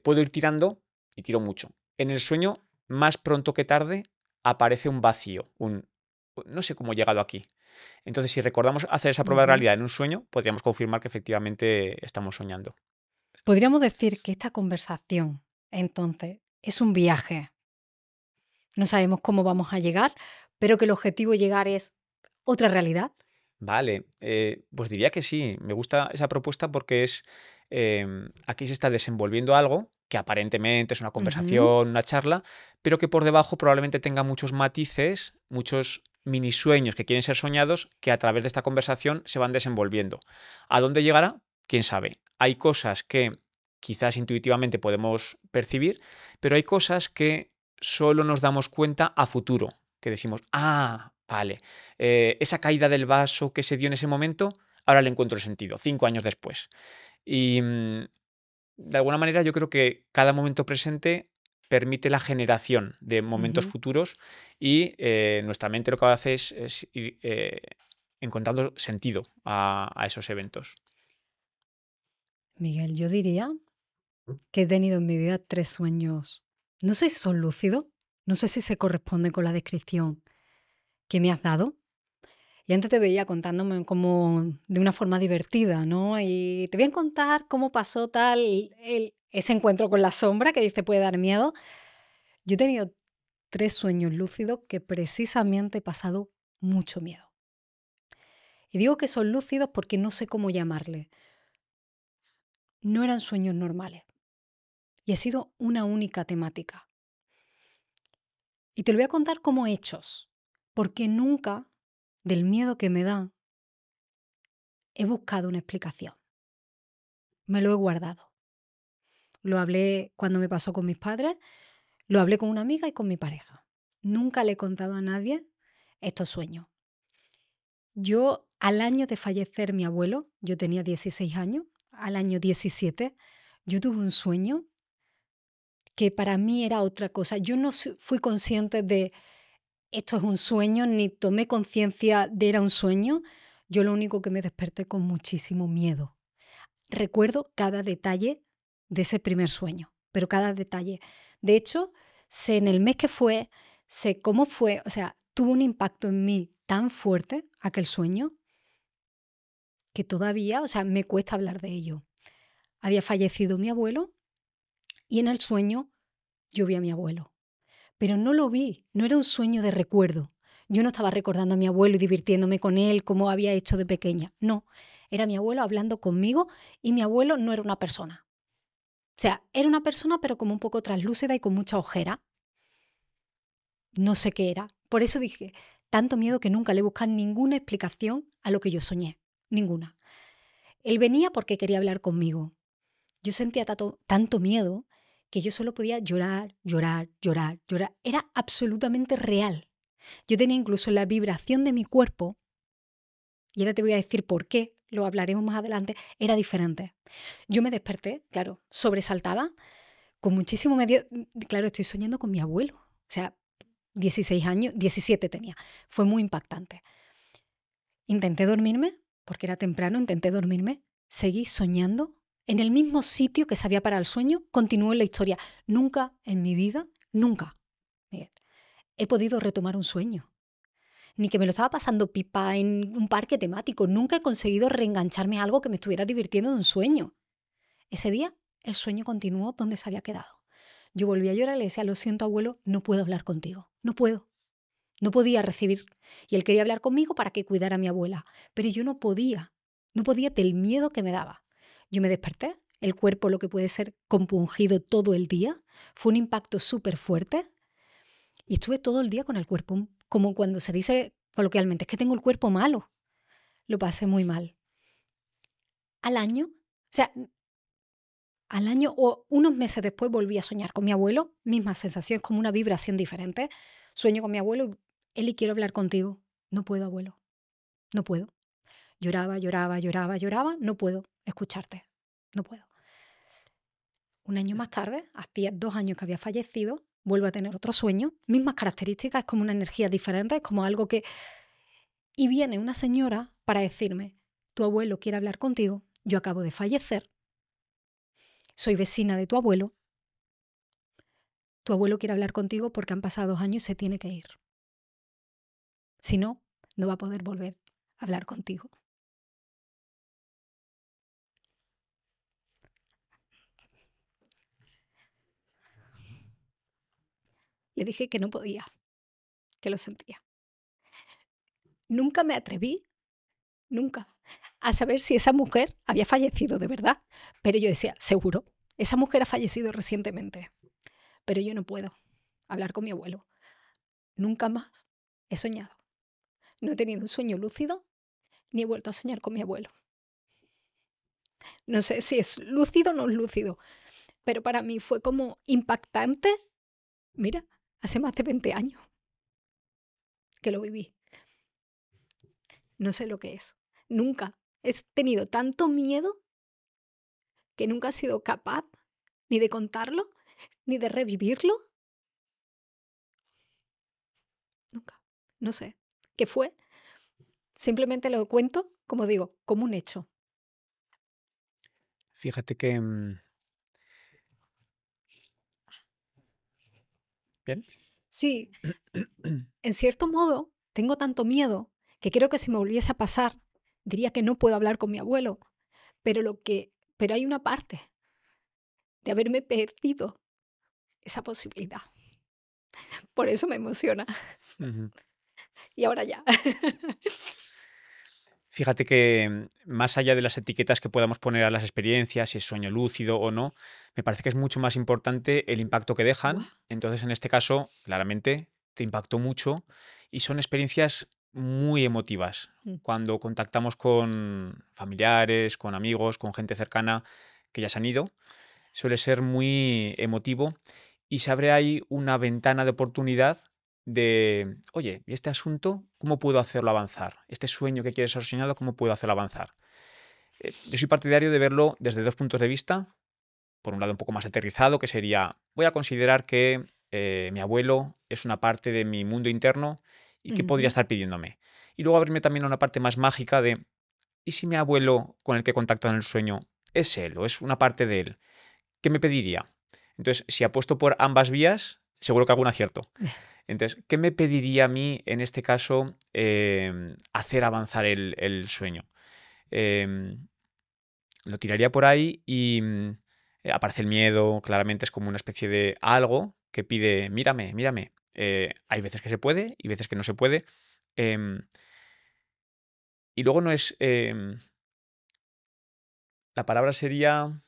puedo ir tirando y tiro mucho. En el sueño, más pronto que tarde, aparece un vacío, no sé cómo he llegado aquí. Entonces, si recordamos hacer esa prueba de
Ujú.
realidad en un sueño, podríamos confirmar que efectivamente estamos soñando.
Podríamos decir que esta conversación, entonces, es un viaje. No sabemos cómo vamos a llegar, pero que el objetivo de llegar es otra realidad.
Vale, pues diría que sí. Me gusta esa propuesta porque es, aquí se está desenvolviendo algo que aparentemente es una
Ujú.
conversación, una charla, pero que por debajo probablemente tenga muchos matices, muchos mini sueños que quieren ser soñados que a través de esta conversación se van desenvolviendo. ¿A dónde llegará? ¿Quién sabe? Hay cosas que quizás intuitivamente podemos percibir, pero hay cosas que solo nos damos cuenta a futuro, que decimos, ah, vale, esa caída del vaso que se dio en ese momento, ahora le encuentro el sentido, 5 años después. Y de alguna manera yo creo que cada momento presente permite la generación de momentos
Ujú.
futuros y nuestra mente lo que hace es ir encontrando sentido a esos eventos.
Miguel, yo diría que he tenido en mi vida 3 sueños. No sé si son lúcidos, no sé si se corresponden con la descripción que me has dado. Y antes te veía contándome como de una forma divertida, ¿no? Y te voy a contar cómo pasó ese encuentro con la sombra que dice puede dar miedo. Yo he tenido 3 sueños lúcidos que precisamente he pasado mucho miedo. Y digo que son lúcidos porque no sé cómo llamarle. No eran sueños normales. Y ha sido una única temática. Y te lo voy a contar como hechos, porque nunca, del miedo que me da, he buscado una explicación. Me lo he guardado. Lo hablé cuando me pasó con mis padres, lo hablé con una amiga y con mi pareja. Nunca le he contado a nadie estos sueños. Yo, al año de fallecer mi abuelo, yo tenía 16 años, al año 17, yo tuve un sueño que para mí era otra cosa. Yo no fui consciente de esto es un sueño, ni tomé conciencia de era un sueño. Yo lo único que me desperté con muchísimo miedo. Recuerdo cada detalle de ese primer sueño, pero cada detalle. De hecho, sé en el mes que fue, sé cómo fue, o sea, tuvo un impacto en mí tan fuerte aquel sueño que todavía, o sea, me cuesta hablar de ello. Había fallecido mi abuelo y en el sueño yo vi a mi abuelo. Pero no lo vi, no era un sueño de recuerdo. Yo no estaba recordando a mi abuelo y divirtiéndome con él como había hecho de pequeña. No, Era mi abuelo hablando conmigo y mi abuelo no era una persona. O sea, era una persona pero como un poco translúcida y con mucha ojera. No sé qué era. Por eso dije, tanto miedo que nunca le busqué ninguna explicación a lo que yo soñé. Ninguna. Él venía porque quería hablar conmigo. Yo sentía tanto miedo que yo solo podía llorar, llorar, llorar, llorar. Era absolutamente real. Yo tenía incluso la vibración de mi cuerpo, y ahora te voy a decir por qué, lo hablaremos más adelante, era diferente. Yo me desperté, claro, sobresaltada, con muchísimo medio. Claro, estoy soñando con mi abuelo. O sea, 16 años, 17 tenía. Fue muy impactante. Intenté dormirme, porque era temprano, intenté dormirme, seguí soñando en el mismo sitio que sabía para el sueño, continuó la historia. Nunca en mi vida, nunca, Miguel, he podido retomar un sueño. Ni que me lo estaba pasando pipa en un parque temático. Nunca he conseguido reengancharme a algo que me estuviera divirtiendo de un sueño. Ese día, el sueño continuó donde se había quedado. Yo volví a llorar y le decía, lo siento, abuelo, no puedo hablar contigo. No puedo. No podía recibir. Y él quería hablar conmigo para que cuidara a mi abuela. Pero yo no podía. No podía del miedo que me daba. Yo me desperté. El cuerpo, lo que puede ser compungido todo el día. Fue un impacto súper fuerte. Y estuve todo el día con el cuerpo, como cuando se dice coloquialmente, es que tengo el cuerpo malo. Lo pasé muy mal. Al año, al año o unos meses después volví a soñar con mi abuelo. Misma sensación, es como una vibración diferente. Sueño con mi abuelo. Eli, quiero hablar contigo. No puedo, abuelo. No puedo. Lloraba, lloraba, lloraba, lloraba. No puedo escucharte. No puedo. Un año más tarde, hacía 2 años que había fallecido, vuelvo a tener otro sueño. Mismas características, es como una energía diferente, es como algo que... Y viene una señora para decirme, tu abuelo quiere hablar contigo, yo acabo de fallecer, soy vecina de tu abuelo quiere hablar contigo porque han pasado 2 años y se tiene que ir. Si no, no va a poder volver a hablar contigo. Le dije que no podía, que lo sentía. Nunca me atreví, nunca, a saber si esa mujer había fallecido de verdad. Pero yo decía, seguro, esa mujer ha fallecido recientemente. Pero yo no puedo hablar con mi abuelo. Nunca más he soñado. No he tenido un sueño lúcido ni he vuelto a soñar con mi abuelo. No sé si es lúcido o no es lúcido, pero para mí fue como impactante. Mira, hace más de 20 años que lo viví. No sé lo que es. Nunca he tenido tanto miedo que nunca he sido capaz ni de contarlo, ni de revivirlo. Nunca. No sé qué fue. Simplemente lo cuento, como digo, como un hecho.
Fíjate que... Bien.
Sí, en cierto modo, tengo tanto miedo que creo que si me volviese a pasar, diría que no puedo hablar con mi abuelo. Pero hay una parte de haberme perdido esa posibilidad. Por eso me emociona.
Ujú.
Y ahora ya.
Fíjate que más allá de las etiquetas que podamos poner a las experiencias, si es sueño lúcido o no, me parece que es mucho más importante el impacto que
Guau.
dejan. Entonces, en este caso, claramente, te impactó mucho y son experiencias muy emotivas.
Mm.
Cuando contactamos con familiares, con amigos, con gente cercana que ya se han ido, suele ser muy emotivo y se abre ahí una ventana de oportunidad de, oye, ¿y este asunto cómo puedo hacerlo avanzar? Este sueño que quieres haber soñado, ¿cómo puedo hacerlo avanzar? Yo soy partidario de verlo desde 2 puntos de vista. Por un lado, un poco más aterrizado, que sería, voy a considerar que mi abuelo es una parte de mi mundo interno y qué podría
Ujú.
estar pidiéndome. Y luego abrirme también a una parte más mágica de, ¿y si mi abuelo con el que he contactado en el sueño es él o es una parte de él? ¿Qué me pediría? Entonces, si apuesto por ambas vías, seguro que algún acierto. Entonces, ¿qué me pediría a mí, en este caso, hacer avanzar el sueño? Em, lo tiraría por ahí y aparece el miedo, claramente es como una especie de algo que pide, mírame, mírame. Hay veces que se puede y veces que no se puede. Em, y luego no es La palabra sería...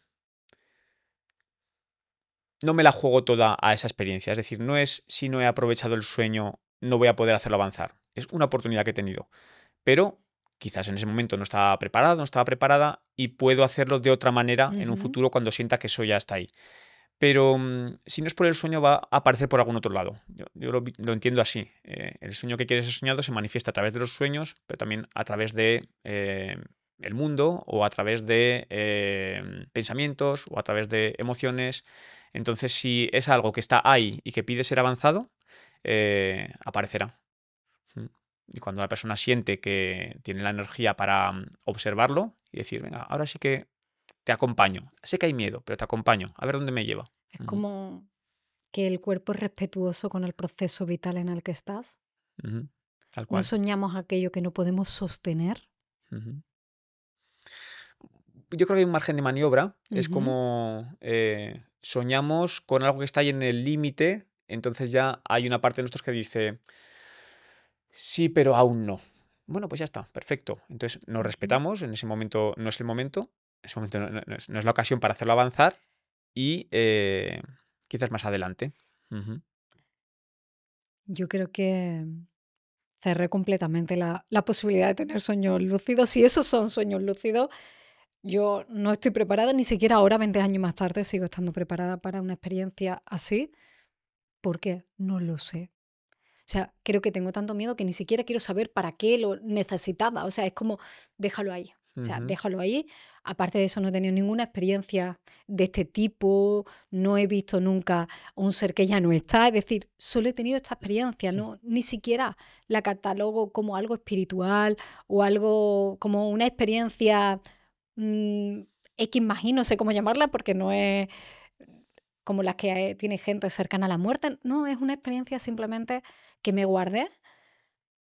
No me la juego toda a esa experiencia. Es decir, no es si no he aprovechado el sueño, no voy a poder hacerlo avanzar. Es una oportunidad que he tenido. Pero quizás en ese momento no estaba preparado, no estaba preparada y puedo hacerlo de otra manera en un
Ujú.
futuro cuando sienta que eso ya está ahí. Pero si no es por el sueño, va a aparecer por algún otro lado. Yo lo entiendo así. El sueño que quieres ser soñado se manifiesta a través de los sueños, pero también a través de el mundo o a través de pensamientos o a través de emociones. Entonces, si es algo que está ahí y que pide ser avanzado, aparecerá. Mm. Y cuando la persona siente que tiene la energía para observarlo y decir, venga, ahora sí que te acompaño. Sé que hay miedo, pero te acompaño. A ver dónde me lleva.
Es
Ujú,
como que el cuerpo es respetuoso con el proceso vital en el que estás.
ujú. Tal
No
cual.
soñamos aquello que no podemos sostener.
Ujú. Yo creo que hay un margen de maniobra. Es
Ujú.
como soñamos con algo que está ahí en el límite. Entonces ya hay una parte de nosotros que dice, sí, pero aún no. Bueno, pues ya está, perfecto. Entonces nos
Ujú.
respetamos. En ese momento no es el momento. En ese momento no es la ocasión para hacerlo avanzar. Y quizás más adelante. Ujú,
Yo creo que cerré completamente la posibilidad de tener sueños lúcidos. Si esos son sueños lúcidos, yo no estoy preparada, ni siquiera ahora, 20 años más tarde, sigo estando preparada para una experiencia así. ¿Por qué? No lo sé. O sea, creo que tengo tanto miedo que ni siquiera quiero saber para qué lo necesitaba. O sea, es como, déjalo ahí. O sea,
ujú.
déjalo ahí. Aparte de eso, no he tenido ninguna experiencia de este tipo. No he visto nunca un ser que ya no está. Es decir, solo he tenido esta experiencia. No, ni siquiera la catalogo como algo espiritual o algo como una experiencia mm, X más Y, no sé cómo llamarla, porque no es como las que tiene gente cercana a la muerte. No, es una experiencia simplemente que me guardé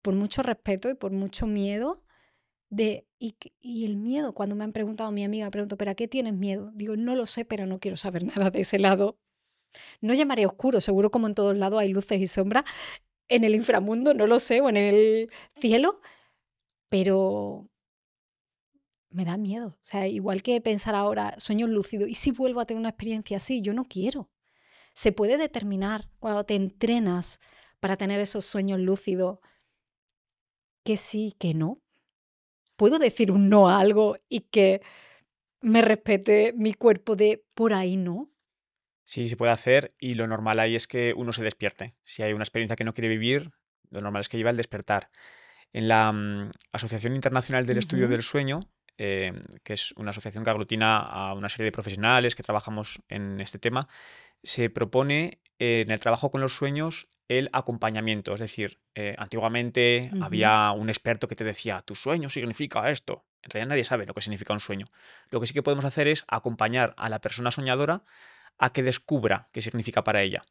por mucho respeto y por mucho miedo. Y el miedo, cuando me han preguntado, mi amiga me preguntó, ¿pero a qué tienes miedo? Digo, no lo sé, pero no quiero saber nada de ese lado. No llamaré oscuro, seguro como en todos lados hay luces y sombras. En el inframundo, no lo sé, o en el cielo, pero me da miedo. O sea, igual que pensar ahora, sueños lúcidos, ¿y si vuelvo a tener una experiencia así? Yo no quiero. Se puede determinar cuando te entrenas para tener esos sueños lúcidos que sí, que no. ¿Puedo decir un no a algo y que me respete mi cuerpo de por ahí no?
Sí, se puede hacer y lo normal ahí es que uno se despierte. Si hay una experiencia que no quiere vivir, lo normal es que lleva el despertar. En la Asociación Internacional del Estudio
Ujú,
del Sueño, que es una asociación que aglutina a una serie de profesionales que trabajamos en este tema, se propone en el trabajo con los sueños el acompañamiento. Es decir, antiguamente
ujú,
había un experto que te decía, tu sueño significa esto. En realidad nadie sabe lo que significa un sueño. Lo que sí que podemos hacer es acompañar a la persona soñadora a que descubra qué significa para ella.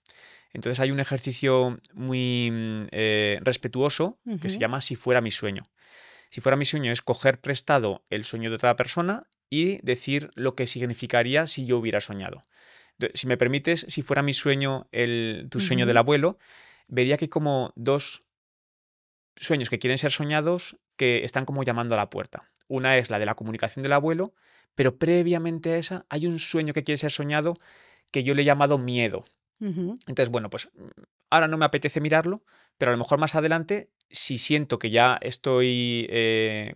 Entonces hay un ejercicio muy respetuoso que se
ujú,
llama Si fuera mi sueño. Si fuera mi sueño es coger prestado el sueño de otra persona y decir lo que significaría si yo hubiera soñado. Si me permites, si fuera mi sueño tu sueño del
ujú,
abuelo, vería que hay como dos sueños que quieren ser soñados que están como llamando a la puerta. Una es la de la comunicación del abuelo, pero previamente a esa hay un sueño que quiere ser soñado que yo le he llamado miedo.
ujú.
Entonces, bueno, pues ahora no me apetece mirarlo, pero a lo mejor más adelante, si siento que ya estoy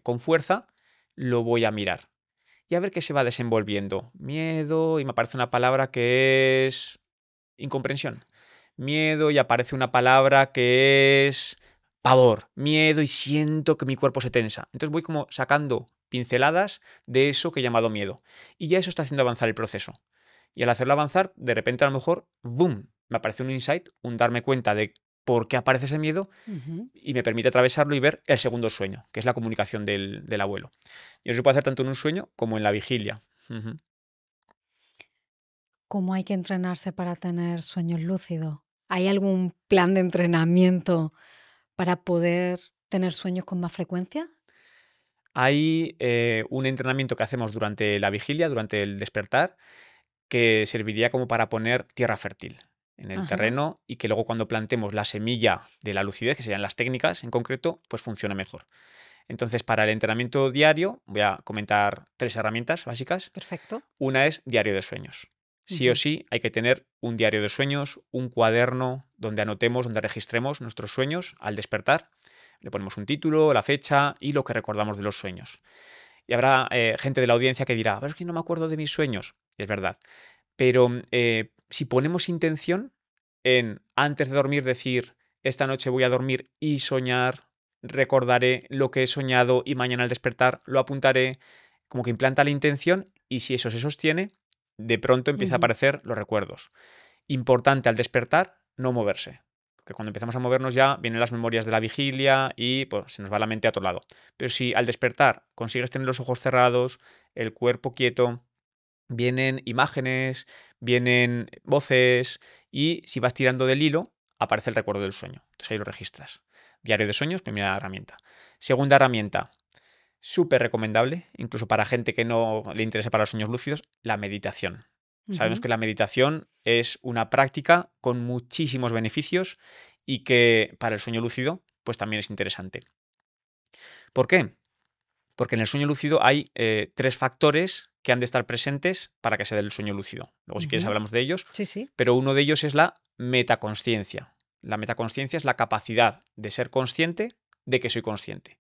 con fuerza, lo voy a mirar. Y a ver qué se va desenvolviendo. Miedo, y me aparece una palabra que es incomprensión. Miedo, y aparece una palabra que es pavor. Miedo, y siento que mi cuerpo se tensa. Entonces voy como sacando pinceladas de eso que he llamado miedo. Y ya eso está haciendo avanzar el proceso. Y al hacerlo avanzar, de repente a lo mejor, ¡boom!, me aparece un insight, un darme cuenta de por qué aparece ese miedo
Ujú.
y me permite atravesarlo y ver el segundo sueño, que es la comunicación del abuelo. Y eso se puede hacer tanto en un sueño como en la vigilia. Ujú.
¿Cómo hay que entrenarse para tener sueños lúcidos? ¿Hay algún plan de entrenamiento para poder tener sueños con más frecuencia?
Hay un entrenamiento que hacemos durante la vigilia, durante el despertar, que serviría como para poner tierra fértil en el
Ajá.
terreno y que luego cuando plantemos la semilla de la lucidez, que serían las técnicas en concreto, pues funcione mejor. Entonces, para el entrenamiento diario, voy a comentar 3 herramientas básicas.
Perfecto.
Una es diario de sueños. Sí o
Ujú.
sí hay que tener un diario de sueños, un cuaderno donde anotemos, donde registremos nuestros sueños al despertar. Le ponemos un título, la fecha y lo que recordamos de los sueños. Y habrá gente de la audiencia que dirá, pero es que no me acuerdo de mis sueños. Y es verdad. Pero si ponemos intención en antes de dormir decir, esta noche voy a dormir y soñar, recordaré lo que he soñado y mañana al despertar lo apuntaré, como que implanta la intención y si eso se sostiene, de pronto empieza a
Ujú.
aparecer los recuerdos. Importante al despertar, no moverse. Porque cuando empezamos a movernos ya vienen las memorias de la vigilia y pues, se nos va la mente a otro lado. Pero si al despertar consigues tener los ojos cerrados, el cuerpo quieto, vienen imágenes, vienen voces y si vas tirando del hilo, aparece el recuerdo del sueño. Entonces ahí lo registras. Diario de sueños, primera herramienta. Segunda herramienta, súper recomendable, incluso para gente que no le interese para los sueños lúcidos, la meditación. Sabemos
Ujú.
que la meditación es una práctica con muchísimos beneficios y que para el sueño lúcido pues también es interesante. ¿Por qué? Porque en el sueño lúcido hay 3 factores que han de estar presentes para que se dé el sueño lúcido. Luego, si quieres,
Ujú.
hablamos de ellos,
Sí, sí.
pero uno de ellos es la metaconsciencia. La metaconsciencia es la capacidad de ser consciente de que soy consciente.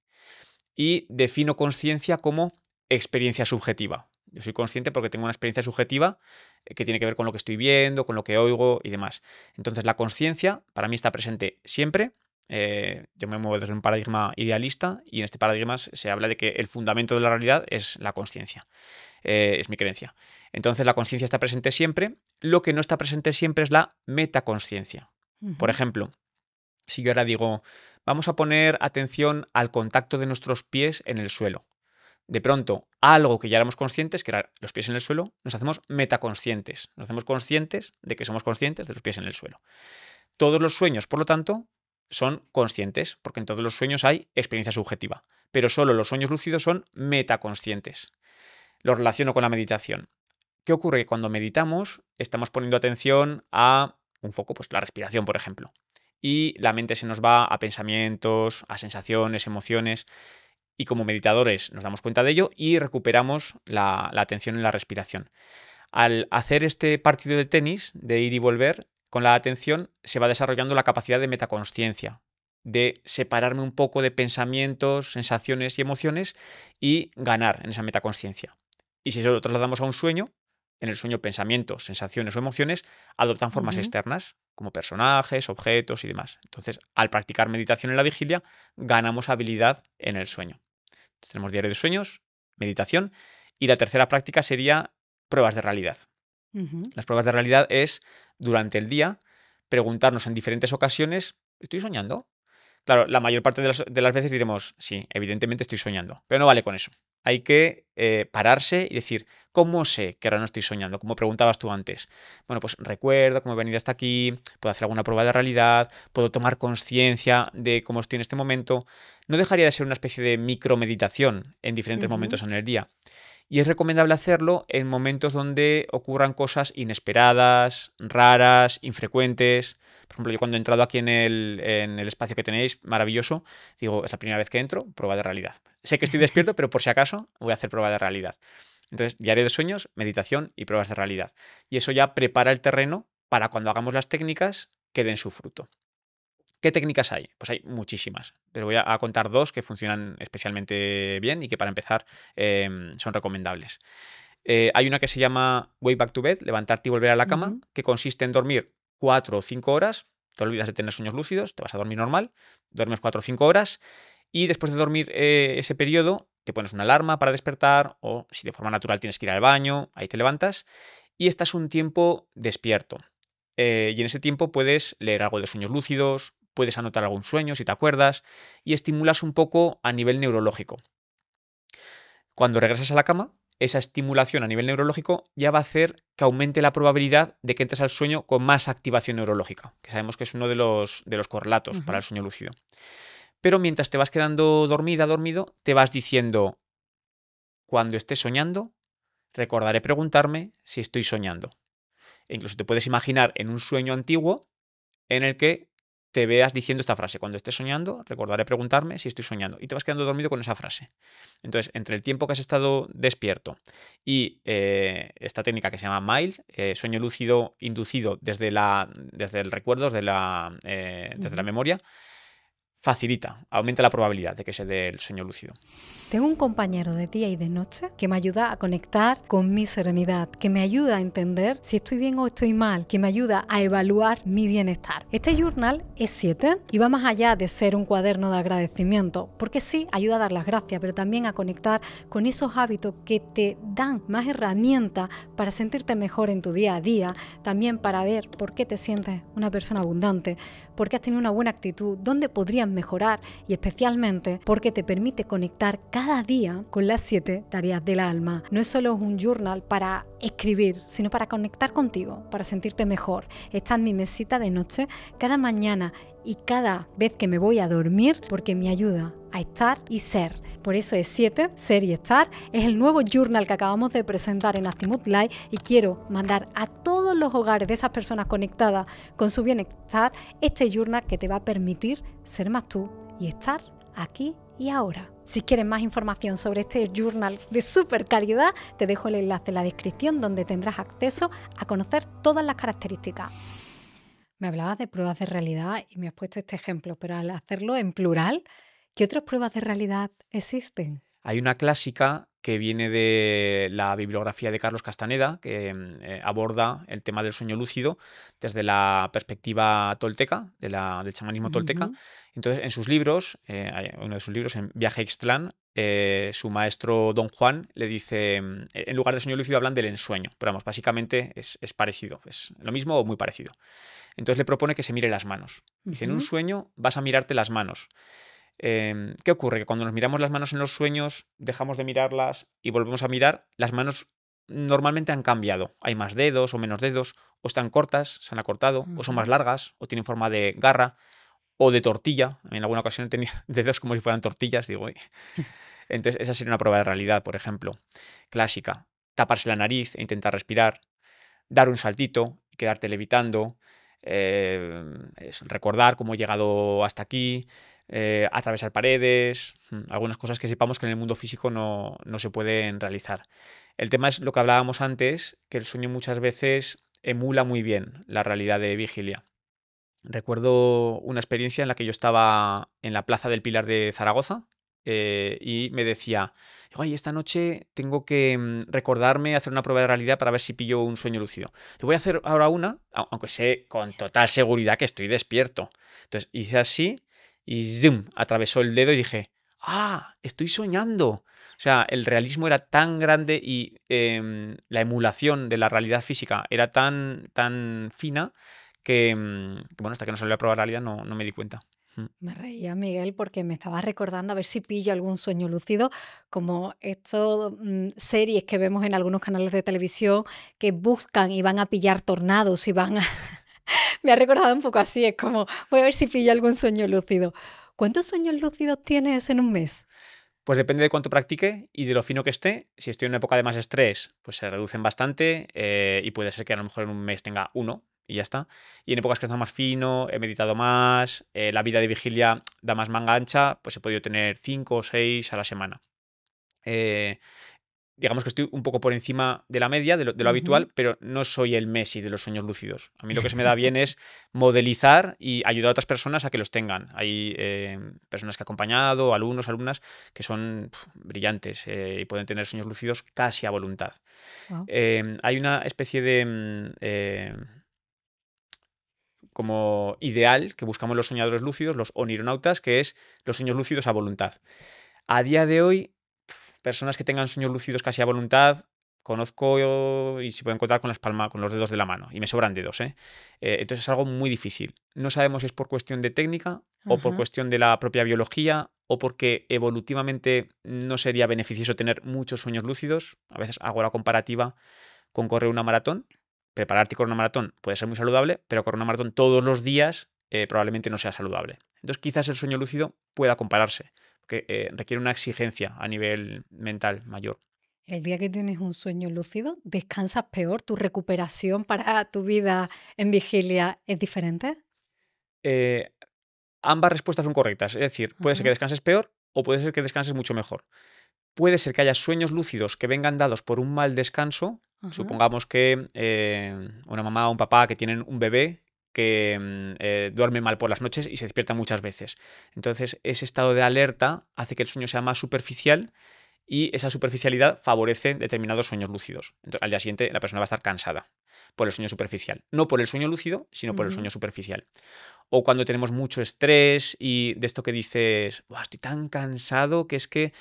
Y defino consciencia como experiencia subjetiva. Yo soy consciente porque tengo una experiencia subjetiva que tiene que ver con lo que estoy viendo, con lo que oigo y demás. Entonces, la consciencia para mí está presente siempre. Yo me muevo desde un paradigma idealista y en este paradigma se habla de que el fundamento de la realidad es la consciencia, es mi creencia. Entonces la consciencia está presente siempre, lo que no está presente siempre es la metaconsciencia. Por
Ujú.
ejemplo, si yo ahora digo, vamos a poner atención al contacto de nuestros pies en el suelo. De pronto, algo que ya éramos conscientes, que eran los pies en el suelo, nos hacemos metaconscientes. Nos hacemos conscientes de que somos conscientes de los pies en el suelo. Todos los sueños, por lo tanto, son conscientes, porque en todos los sueños hay experiencia subjetiva, pero solo los sueños lúcidos son metaconscientes. Lo relaciono con la meditación. ¿Qué ocurre? Que cuando meditamos estamos poniendo atención a un foco, pues la respiración, por ejemplo, y la mente se nos va a pensamientos, a sensaciones, emociones, y como meditadores nos damos cuenta de ello y recuperamos la atención en la respiración. Al hacer este partido de tenis, de ir y volver, con la atención se va desarrollando la capacidad de metaconsciencia, de separarme un poco de pensamientos, sensaciones y emociones y ganar en esa metaconsciencia. Y si eso lo trasladamos a un sueño, en el sueño pensamientos, sensaciones o emociones adoptan formas
Ujú.
externas, como personajes, objetos y demás. Entonces, al practicar meditación en la vigilia, ganamos habilidad en el sueño. Entonces, tenemos diario de sueños, meditación, y la tercera práctica sería pruebas de realidad.
Ujú.
Las pruebas de realidad es, durante el día, preguntarnos en diferentes ocasiones, ¿estoy soñando? Claro, la mayor parte de las veces diremos, sí, evidentemente estoy soñando, pero no vale con eso. Hay que pararse y decir, ¿cómo sé que ahora no estoy soñando? Como preguntabas tú antes. Bueno, pues recuerdo cómo he venido hasta aquí, puedo hacer alguna prueba de realidad, puedo tomar conciencia de cómo estoy en este momento. No dejaría de ser una especie de micromeditación en diferentes
Ujú.
momentos en el día. Y es recomendable hacerlo en momentos donde ocurran cosas inesperadas, raras, infrecuentes. Por ejemplo, yo cuando he entrado aquí en el espacio que tenéis, maravilloso, digo, es la primera vez que entro, prueba de realidad. Sé que estoy despierto, pero por si acaso voy a hacer prueba de realidad. Entonces, diario de sueños, meditación y pruebas de realidad. Y eso ya prepara el terreno para cuando hagamos las técnicas que den su fruto. ¿Qué técnicas hay? Pues hay muchísimas. Pero voy a contar 2 que funcionan especialmente bien y que para empezar son recomendables. Hay una que se llama Way Back to Bed, levantarte y volver a la cama,
Ujú.
que consiste en dormir 4 o 5 horas. Te olvidas de tener sueños lúcidos, te vas a dormir normal, duermes 4 o 5 horas y después de dormir ese periodo te pones una alarma para despertar o si de forma natural tienes que ir al baño, ahí te levantas y estás un tiempo despierto. Y en ese tiempo puedes leer algo de sueños lúcidos, puedes anotar algún sueño si te acuerdas y estimulas un poco a nivel neurológico. Cuando regresas a la cama, esa estimulación a nivel neurológico ya va a hacer que aumente la probabilidad de que entres al sueño con más activación neurológica, que sabemos que es uno de los correlatos para el
Ujú.
sueño lúcido. Pero mientras te vas quedando dormida, dormido, te vas diciendo, cuando estés soñando, recordaré preguntarme si estoy soñando. E incluso te puedes imaginar en un sueño antiguo en el que te veas diciendo esta frase. Cuando estés soñando, recordaré preguntarme si estoy soñando. Y te vas quedando dormido con esa frase. Entonces, entre el tiempo que has estado despierto y esta técnica que se llama MILD, sueño lúcido inducido desde el recuerdo, desde la memoria, facilita, aumenta la probabilidad de que se dé el sueño lúcido.
Tengo un compañero de día y de noche que me ayuda a conectar con mi serenidad, que me ayuda a entender si estoy bien o estoy mal, que me ayuda a evaluar mi bienestar. Este journal es 7 y va más allá de ser un cuaderno de agradecimiento, porque sí, ayuda a dar las gracias, pero también a conectar con esos hábitos que te dan más herramientas para sentirte mejor en tu día a día, también para ver por qué te sientes una persona abundante, por qué has tenido una buena actitud, dónde podrías mejorar y especialmente porque te permite conectar cada día con las 7 tareas del alma. No es solo un journal para escribir, sino para conectar contigo, para sentirte mejor. Está en mi mesita de noche cada mañana y cada vez que me voy a dormir porque me ayuda a estar y ser. Por eso es 7, ser y estar. Es el nuevo journal que acabamos de presentar en Azimut Live y quiero mandar a todos los hogares de esas personas conectadas con su bienestar este journal que te va a permitir ser más tú y estar aquí y ahora. Si quieres más información sobre este journal de súper calidad, te dejo el enlace en la descripción donde tendrás acceso a conocer todas las características. Me hablabas de pruebas de realidad y me has puesto este ejemplo, pero al hacerlo en plural, ¿qué otras pruebas de realidad existen?
Hay una clásica que viene de la bibliografía de Carlos Castaneda, que aborda el tema del sueño lúcido desde la perspectiva tolteca, del chamanismo tolteca. Entonces, en sus libros, uno de sus libros, en Viaje a Ixtlán, su maestro Don Juan le dice, en lugar de sueño lúcido hablan del ensueño, pero vamos, básicamente es parecido, es lo mismo o muy parecido. Entonces le propone que se mire las manos. Dice, en un sueño vas a mirarte las manos. ¿Qué ocurre? Que cuando nos miramos las manos en los sueños, dejamos de mirarlas y volvemos a mirar, las manos normalmente han cambiado. Hay más dedos o menos dedos, o están cortas, se han acortado, o son más largas, o tienen forma de garra, o de tortilla. En alguna ocasión he tenido dedos como si fueran tortillas, digo. Entonces, esa sería una prueba de realidad, por ejemplo. Clásica. Taparse la nariz e intentar respirar, dar un saltito y quedarte levitando, recordar cómo he llegado hasta aquí, atravesar paredes, algunas cosas que sepamos que en el mundo físico no se pueden realizar. El tema es lo que hablábamos antes, que el sueño muchas veces emula muy bien la realidad de vigilia. Recuerdo una experiencia en la que yo estaba en la Plaza del Pilar de Zaragoza y me decía, oye, esta noche tengo que recordarme hacer una prueba de realidad para ver si pillo un sueño lúcido. Te voy a hacer ahora una, aunque sé con total seguridad que estoy despierto. Entonces hice así y ¡zum! Atravesó el dedo y dije, ¡ah! Estoy soñando. O sea, el realismo era tan grande y la emulación de la realidad física era tan fina que bueno, hasta que no salió la prueba de realidad no me di cuenta.
Me reía, Miguel, porque me estaba recordando a ver si pillo algún sueño lúcido, como estas series que vemos en algunos canales de televisión que buscan y van a pillar tornados y van a... Me ha recordado un poco así, es como, voy a ver si pillo algún sueño lúcido. ¿Cuántos sueños lúcidos tienes en un mes?
Pues depende de cuánto practique y de lo fino que esté. Si estoy en una época de más estrés, pues se reducen bastante y puede ser que a lo mejor en un mes tenga uno y ya está. Y en épocas que está más fino, he meditado más, la vida de vigilia da más manga ancha, pues he podido tener 5 o 6 a la semana. Digamos que estoy un poco por encima de la media, de lo habitual, pero no soy el Messi de los sueños lúcidos. A mí lo que se me da bien es modelizar y ayudar a otras personas a que los tengan. Hay personas que he acompañado, alumnos, alumnas, que son brillantes y pueden tener sueños lúcidos casi a voluntad.
Wow.
Hay una especie de como ideal que buscamos los soñadores lúcidos, los onironautas, que es los sueños lúcidos a voluntad. A día de hoy, personas que tengan sueños lúcidos casi a voluntad, conozco y se pueden encontrar con con los dedos de la mano, y me sobran dedos, entonces es algo muy difícil. No sabemos si es por cuestión de técnica o por cuestión de la propia biología o porque evolutivamente no sería beneficioso tener muchos sueños lúcidos. A veces hago la comparativa con correr una maratón. Prepararte y correr una maratón puede ser muy saludable, pero correr una maratón todos los días probablemente no sea saludable. Entonces quizás el sueño lúcido pueda compararse, porque requiere una exigencia a nivel mental mayor.
El día que tienes un sueño lúcido, ¿descansas peor? ¿Tu recuperación para tu vida en vigilia es diferente?
ambas respuestas son correctas. Es decir, puede ser que
Ajá,
descanses peor o puede ser que descanses mucho mejor. Puede ser que haya sueños lúcidos que vengan dados por un mal descanso.
ajá.
Supongamos que una mamá o un papá que tienen un bebé que duerme mal por las noches y se despierta muchas veces. Entonces, ese estado de alerta hace que el sueño sea más superficial y esa superficialidad favorece determinados sueños lúcidos. Entonces, al día siguiente la persona va a estar cansada por el sueño superficial. No por el sueño lúcido, sino por el
Ujú.
sueño superficial. O cuando tenemos mucho estrés y de esto que dices: "Buah, estoy tan cansado que es que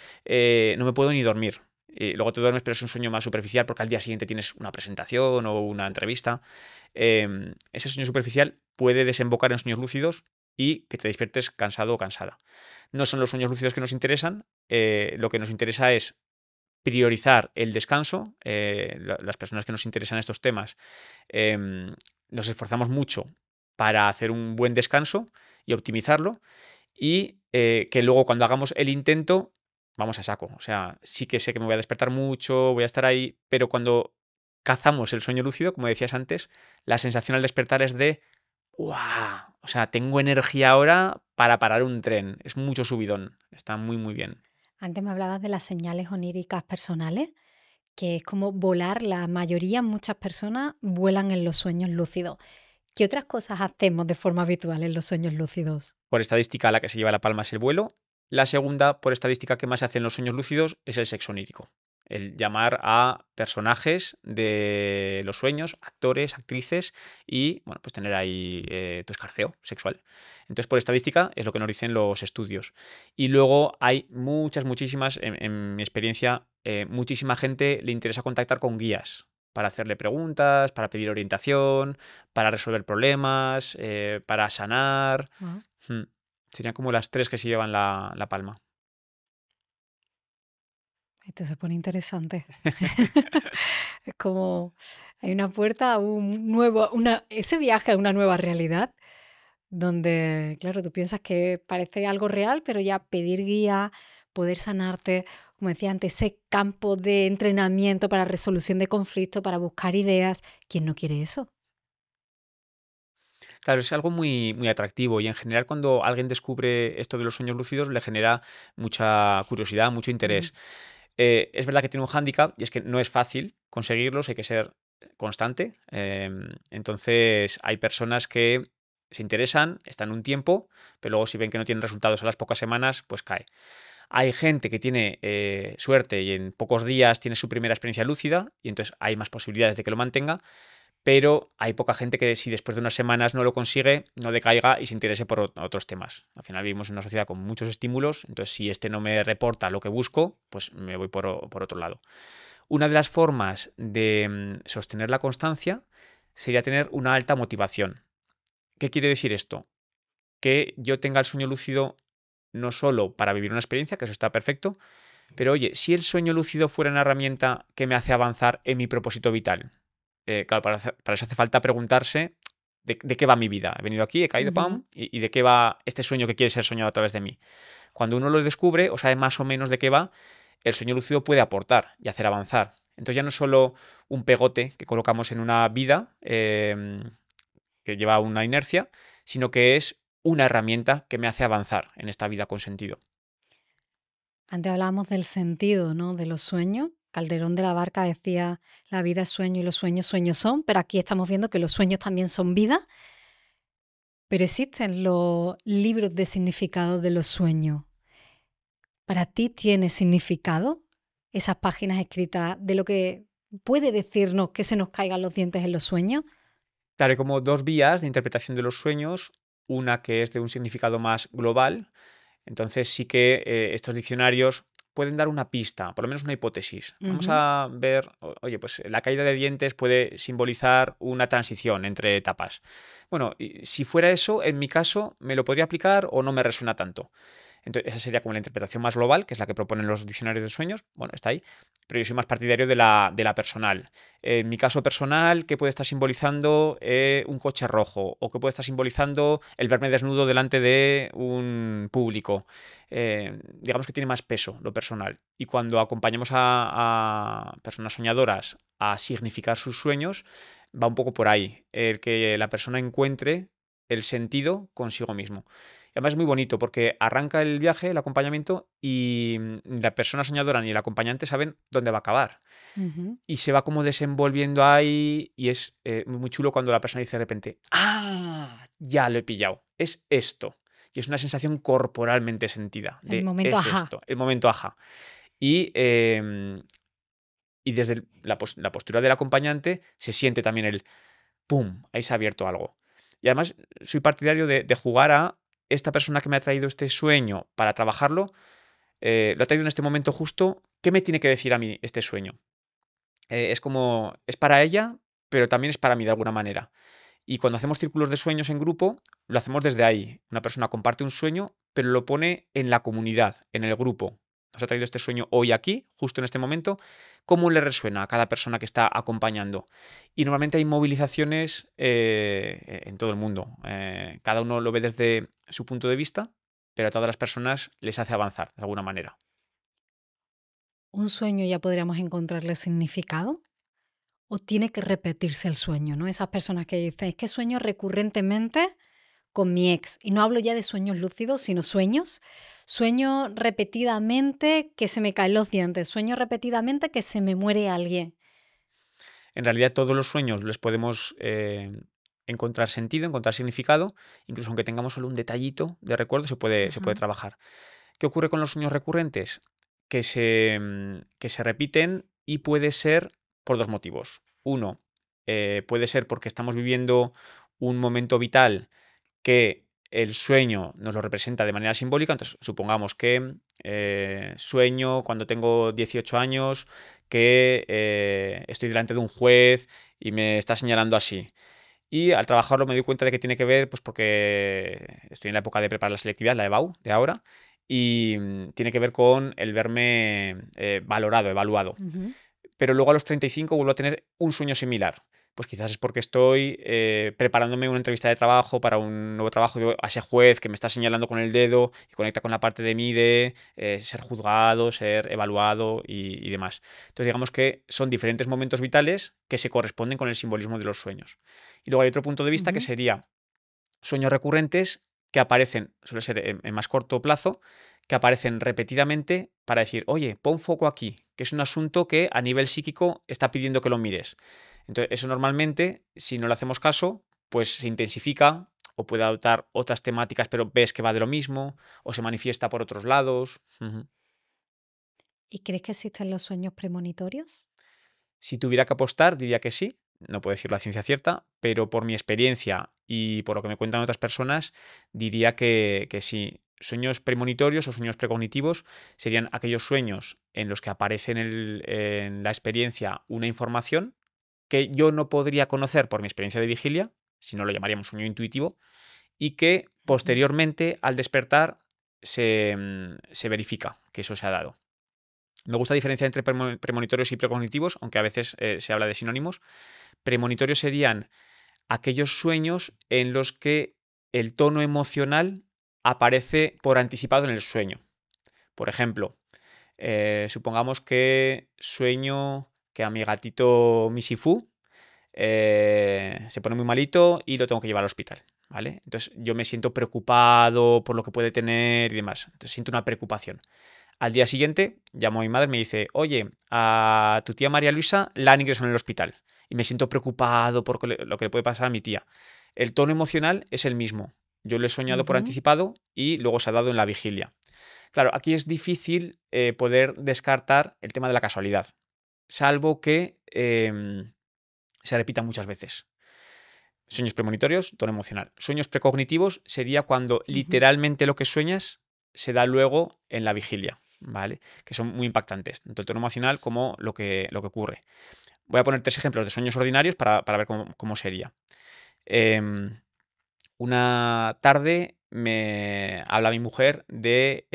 no me puedo ni dormir". Y luego te duermes, pero es un sueño más superficial porque al día siguiente tienes una presentación o una entrevista. Ese sueño superficial puede desembocar en sueños lúcidos y que te despiertes cansado o cansada. No son los sueños lúcidos que nos interesan. Lo que nos interesa es priorizar el descanso. Las personas que nos interesan estos temas nos esforzamos mucho para hacer un buen descanso y optimizarlo y que luego cuando hagamos el intento vamos a saco. O sea, sí que sé que me voy a despertar mucho, voy a estar ahí, pero cuando cazamos el sueño lúcido, como decías antes, la sensación al despertar es de ¡guau! O sea, tengo energía ahora para parar un tren. Es mucho subidón. Está muy, muy bien.
Antes me hablabas de las señales oníricas personales, que es como volar. La mayoría, muchas personas vuelan en los sueños lúcidos. ¿Qué otras cosas hacemos de forma habitual en los sueños lúcidos?
Por estadística, la que se lleva la palma es el vuelo. La segunda, por estadística, que más se hace en los sueños lúcidos es el sexo onírico. El llamar a personajes de los sueños, actores, actrices, y bueno, pues tener ahí tu escarceo sexual. Entonces, por estadística, es lo que nos dicen los estudios. Y luego hay muchísimas, en mi experiencia, muchísima gente le interesa contactar con guías para hacerle preguntas, para pedir orientación, para resolver problemas, para sanar.
Ah,
Mm. Serían como las 3 que se llevan la palma.
esto se pone interesante. Es como hay una puerta a un nuevo, ese viaje a una nueva realidad, donde, claro, tú piensas que parece algo real, pero ya pedir guía, poder sanarte, como decía antes, ese campo de entrenamiento para resolución de conflictos, para buscar ideas. ¿Quién no quiere eso?
Claro, es algo muy, muy atractivo y en general cuando alguien descubre esto de los sueños lúcidos le genera mucha curiosidad, mucho
Ujú.
interés. Es verdad que tiene un hándicap y es que no es fácil conseguirlos, hay que ser constante. Entonces hay personas que se interesan, están un tiempo, pero luego si ven que no tienen resultados a las pocas semanas, pues cae. Hay gente que tiene suerte y en pocos días tiene su primera experiencia lúcida y entonces hay más posibilidades de que lo mantenga, pero hay poca gente que si después de unas semanas no lo consigue, no decaiga y se interese por otros temas. Al final vivimos en una sociedad con muchos estímulos, entonces si este no me reporta lo que busco, pues me voy por otro lado. Una de las formas de sostener la constancia sería tener una alta motivación. ¿Qué quiere decir esto? Que yo tenga el sueño lúcido no solo para vivir una experiencia, que eso está perfecto, pero oye, si el sueño lúcido fuera una herramienta que me hace avanzar en mi propósito vital, claro, para eso hace falta preguntarse de qué va mi vida. He venido aquí, he caído,
Ujú.
pam, y de qué va este sueño que quiere ser soñado a través de mí. Cuando uno lo descubre o sabe más o menos de qué va, el sueño lúcido puede aportar y hacer avanzar. Entonces ya no es solo un pegote que colocamos en una vida que lleva una inercia, sino que es una herramienta que me hace avanzar en esta vida con sentido.
Antes hablábamos del sentido, ¿no? De los sueños. Calderón de la Barca decía, la vida es sueño y los sueños sueños son, pero aquí estamos viendo que los sueños también son vida. Pero existen los libros de significado de los sueños. ¿Para ti tiene significado esas páginas escritas de lo que puede decirnos que se nos caigan los dientes en los sueños?
Claro, hay como dos vías de interpretación de los sueños, una que es de un significado más global. Entonces sí que estos diccionarios pueden dar una pista, por lo menos una hipótesis. Vamos
Ujú.
a ver, oye, pues la caída de dientes puede simbolizar una transición entre etapas. Bueno, y si fuera eso, en mi caso, ¿me lo podría aplicar o no me resuena tanto? Entonces, esa sería como la interpretación más global, que es la que proponen los diccionarios de sueños. Bueno, está ahí. Pero yo soy más partidario de la personal. En mi caso personal, ¿qué puede estar simbolizando un coche rojo? ¿O qué puede estar simbolizando el verme desnudo delante de un público? Digamos que tiene más peso lo personal. Y cuando acompañamos a personas soñadoras a significar sus sueños, va un poco por ahí. El que la persona encuentre el sentido consigo mismo. además es muy bonito porque arranca el viaje, el acompañamiento, y la persona soñadora ni el acompañante saben dónde va a acabar.
Ujú.
Y se va como desenvolviendo ahí y es muy chulo cuando la persona dice de repente, ¡ah! Ya lo he pillado. Es esto. Y es una sensación corporalmente sentida
El
de
momento
es
ajá.
esto, el momento ajá. Y, y desde la postura del acompañante se siente también el ¡pum! Ahí se ha abierto algo. Y además soy partidario de jugar a esta persona que me ha traído este sueño para trabajarlo, lo ha traído en este momento justo, ¿qué me tiene que decir a mí este sueño? Es como, es para ella, pero también es para mí de alguna manera. Y cuando hacemos círculos de sueños en grupo, lo hacemos desde ahí. Una persona comparte un sueño, pero lo pone en la comunidad, en el grupo. Nos ha traído este sueño hoy aquí, justo en este momento. ¿Cómo le resuena a cada persona que está acompañando? Y normalmente hay movilizaciones en todo el mundo. Cada uno lo ve desde su punto de vista, pero a todas las personas les hace avanzar de alguna manera.
¿Un sueño ya podríamos encontrarle significado? ¿O tiene que repetirse el sueño, ¿no? Esas personas que dicen, es que sueño recurrentemente con mi ex. Y no hablo ya de sueños lúcidos, sino sueños. Sueño repetidamente que se me caen los dientes. Sueño repetidamente que se me muere alguien.
En realidad todos los sueños les podemos encontrar sentido, encontrar significado, incluso aunque tengamos solo un detallito de recuerdo, se puede
Ajá.
trabajar. ¿Qué ocurre con los sueños recurrentes? Que se repiten y puede ser por dos motivos. Uno, puede ser porque estamos viviendo un momento vital que el sueño nos lo representa de manera simbólica. Entonces, supongamos que sueño cuando tengo 18 años, que estoy delante de un juez y me está señalando así. Y al trabajarlo me doy cuenta de que tiene que ver, pues porque estoy en la época de preparar la selectividad, la EBAU de ahora, y tiene que ver con el verme valorado, evaluado.
Ujú.
Pero luego a los 35 vuelvo a tener un sueño similar. Pues quizás es porque estoy preparándome una entrevista de trabajo para un nuevo trabajo, y veo a ese juez que me está señalando con el dedo y conecta con la parte de mí de ser juzgado, ser evaluado y demás. Entonces digamos que son diferentes momentos vitales que se corresponden con el simbolismo de los sueños. Y luego hay otro punto de vista que
Ujú.
sería sueños recurrentes que aparecen, suele ser en más corto plazo, que aparecen repetidamente para decir, oye, pon foco aquí, que es un asunto que a nivel psíquico está pidiendo que lo mires. Entonces, eso normalmente, si no le hacemos caso, pues se intensifica o puede adoptar otras temáticas, pero ves que va de lo mismo, o se manifiesta por otros lados. Ujú.
¿Y crees que existen los sueños premonitorios?
Si tuviera que apostar, diría que sí. No puedo decir la ciencia cierta, pero por mi experiencia y por lo que me cuentan otras personas, diría que sí. Sueños premonitorios o sueños precognitivos serían aquellos sueños en los que aparece en la experiencia una información que yo no podría conocer por mi experiencia de vigilia, si no lo llamaríamos sueño intuitivo, y que
Ujú.
posteriormente al despertar se verifica que eso se ha dado. Me gusta diferenciar entre premonitorios y precognitivos, aunque a veces se habla de sinónimos. Premonitorios serían aquellos sueños en los que el tono emocional aparece por anticipado en el sueño. Por ejemplo, supongamos que sueño que a mi gatito Misifu se pone muy malito y lo tengo que llevar al hospital, ¿vale? Entonces yo me siento preocupado por lo que puede tener y demás. Entonces siento una preocupación. Al día siguiente llamo a mi madre y me dice, oye, a tu tía María Luisa la han ingresado en el hospital. Y me siento preocupado por lo que le puede pasar a mi tía. El tono emocional es el mismo. Yo lo he soñado por
Ujú.
anticipado y luego se ha dado en la vigilia. Claro, aquí es difícil poder descartar el tema de la casualidad, salvo que se repita muchas veces. Sueños premonitorios, tono emocional. Sueños precognitivos sería cuando
Ujú.
literalmente lo que sueñas se da luego en la vigilia, ¿vale? Que son muy impactantes, tanto el tono emocional como lo que ocurre. Voy a poner tres ejemplos de sueños ordinarios para ver cómo sería. Em, una tarde me habla mi mujer de...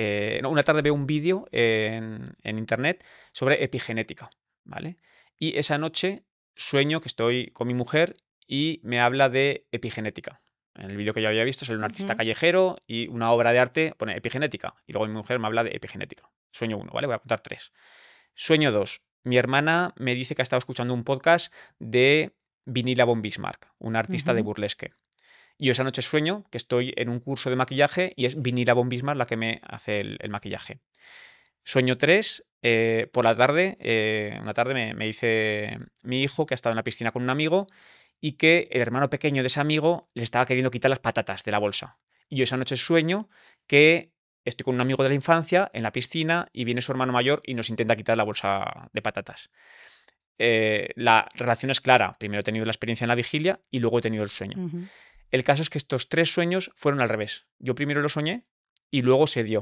no, una tarde veo un vídeo en internet sobre epigenética, ¿vale? Y esa noche sueño que estoy con mi mujer y me habla de epigenética. En el vídeo que yo había visto sale un artista
Ujú.
callejero y una obra de arte pone epigenética. Y luego mi mujer me habla de epigenética. Sueño uno, ¿vale? Voy a contar tres. Sueño 2. Mi hermana me dice que ha estado escuchando un podcast de Vinila von Bismarck, una artista de
Ujú.
burlesque. Y yo esa noche sueño que estoy en un curso de maquillaje y es Vinila von Bismarck la que me hace el maquillaje. Sueño 3, por la tarde, una tarde me dice mi hijo que ha estado en la piscina con un amigo y que el hermano pequeño de ese amigo les estaba queriendo quitar las patatas de la bolsa. Y yo esa noche sueño que estoy con un amigo de la infancia en la piscina y viene su hermano mayor y nos intenta quitar la bolsa de patatas. La relación es clara. Primero he tenido la experiencia en la vigilia y luego he tenido el sueño.
Ujú.
El caso es que estos 3 sueños fueron al revés. Yo primero lo soñé y luego se dio.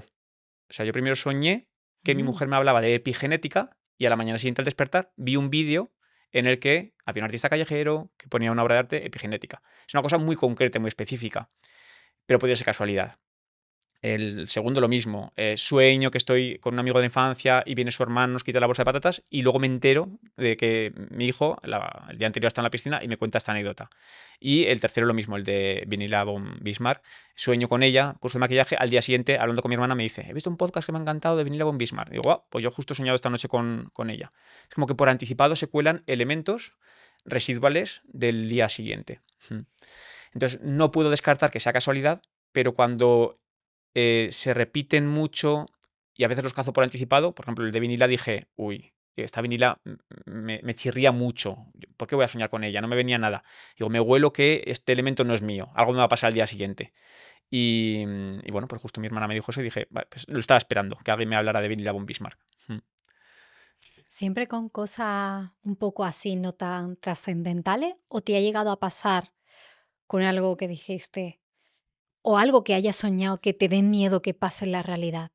O sea, yo primero soñé que mi
Mm.
mujer me hablaba de epigenética y a la mañana siguiente al despertar vi un vídeo en el que había un artista callejero que ponía una obra de arte epigenética. Es una cosa muy concreta, muy específica, pero podría ser casualidad. El segundo lo mismo, sueño que estoy con un amigo de la infancia y viene su hermano, nos quita la bolsa de patatas y luego me entero de que mi hijo el día anterior está en la piscina y me cuenta esta anécdota. Y el tercero lo mismo, el de Vinila von Bismarck, sueño con ella, curso de maquillaje, al día siguiente hablando con mi hermana me dice, he visto un podcast que me ha encantado de Vinila von Bismarck. Digo, pues yo justo he soñado esta noche con ella. Es como que por anticipado se cuelan elementos residuales del día siguiente. Entonces no puedo descartar que sea casualidad, pero cuando se repiten mucho y a veces los cazo por anticipado. Por ejemplo, el de vinila dije, uy, esta vinila me chirría mucho. ¿Por qué voy a soñar con ella? No me venía nada. Digo, me huelo que este elemento no es mío. Algo me va a pasar al día siguiente. Y bueno, pues justo mi hermana me dijo eso y dije, vale, pues lo estaba esperando, que alguien me hablara de Vinila von Bismarck.
¿Siempre con cosas un poco así, no tan trascendentales? ¿O te ha llegado a pasar con algo que dijiste o algo que hayas soñado que te dé miedo que pase en la realidad?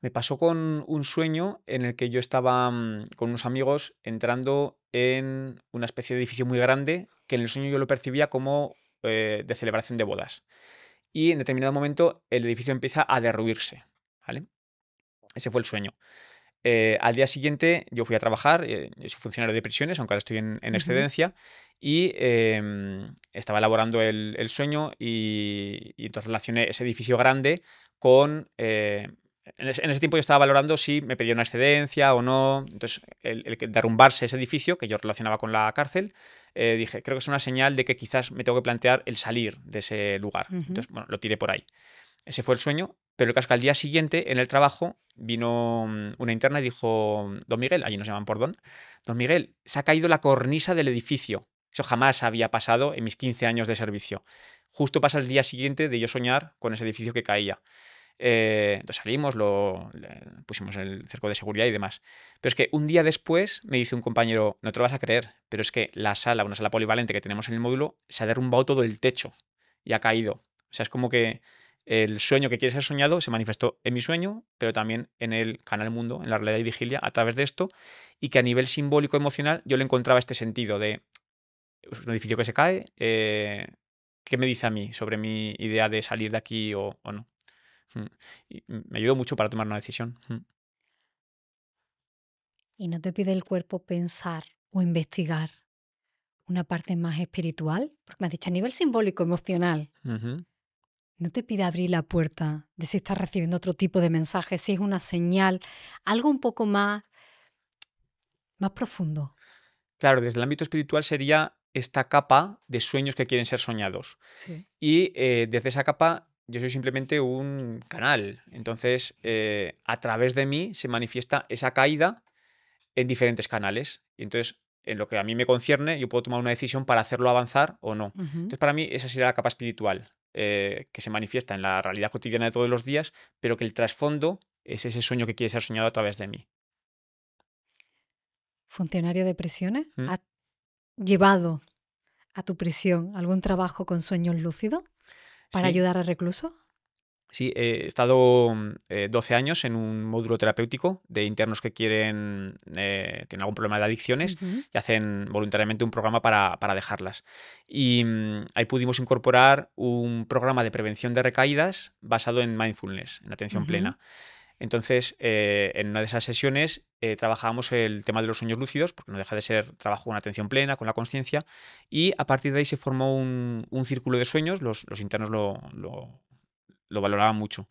Me pasó con un sueño en el que yo estaba con unos amigos entrando en una especie de edificio muy grande que en el sueño yo lo percibía como de celebración de bodas. Y en determinado momento el edificio empieza a derruirse, ¿vale? Ese fue el sueño. Al día siguiente yo fui a trabajar, yo soy funcionario de prisiones, aunque ahora estoy en
Ujú.
excedencia, y estaba elaborando el sueño y entonces relacioné ese edificio grande con... en ese tiempo yo estaba valorando si me pedía una excedencia o no. Entonces, el que derrumbarse ese edificio, que yo relacionaba con la cárcel, dije, creo que es una señal de que quizás me tengo que plantear el salir de ese lugar.
Ujú.
Entonces, bueno, lo tiré por ahí. Ese fue el sueño, pero el caso es que al día siguiente, en el trabajo, vino una interna y dijo, don Miguel, allí nos llaman por don Miguel, se ha caído la cornisa del edificio. Eso jamás había pasado en mis 15 años de servicio. Justo pasa el día siguiente de yo soñar con ese edificio que caía. Entonces salimos, pusimos el cerco de seguridad y demás. Pero es que un día después me dice un compañero, no te lo vas a creer, pero es que la sala, una sala polivalente que tenemos en el módulo, se ha derrumbado todo el techo y ha caído. O sea, es como que el sueño que quiere ser soñado se manifestó en mi sueño, pero también en el canal Mundo, en la realidad y vigilia, a través de esto, y que a nivel simbólico emocional yo le encontraba este sentido de es un edificio que se cae, ¿qué me dice a mí sobre mi idea de salir de aquí o no? Mm. Y me ayudó mucho para tomar una decisión.
¿Y no te pide el cuerpo pensar o investigar una parte más espiritual? Porque me has dicho a nivel simbólico, emocional.
Ujú.
¿No te pide abrir la puerta de si estás recibiendo otro tipo de mensaje, si es una señal, algo un poco más profundo?
Claro, desde el ámbito espiritual sería esta capa de sueños que quieren ser soñados.
Sí.
Y desde esa capa yo soy simplemente un canal. Entonces, a través de mí se manifiesta esa caída en diferentes canales. Y entonces, en lo que a mí me concierne, yo puedo tomar una decisión para hacerlo avanzar o no.
Ujú.
Entonces, para mí, esa sería la capa espiritual, que se manifiesta en la realidad cotidiana de todos los días, pero que el trasfondo es ese sueño que quiere ser soñado a través de mí.
¿Funcionario de prisiones?
¿Mm?
¿Has llevado a tu prisión algún trabajo con sueños lúcidos para
Sí,
ayudar a reclusos?
sí, he estado 12 años en un módulo terapéutico de internos que tienen algún problema de adicciones
Ujú.
y hacen voluntariamente un programa para dejarlas. Y ahí pudimos incorporar un programa de prevención de recaídas basado en mindfulness, en atención
Ujú.
plena. Entonces, en una de esas sesiones trabajábamos el tema de los sueños lúcidos, porque no deja de ser trabajo con atención plena, con la conciencia, y a partir de ahí se formó un círculo de sueños, los internos lo valoraban mucho,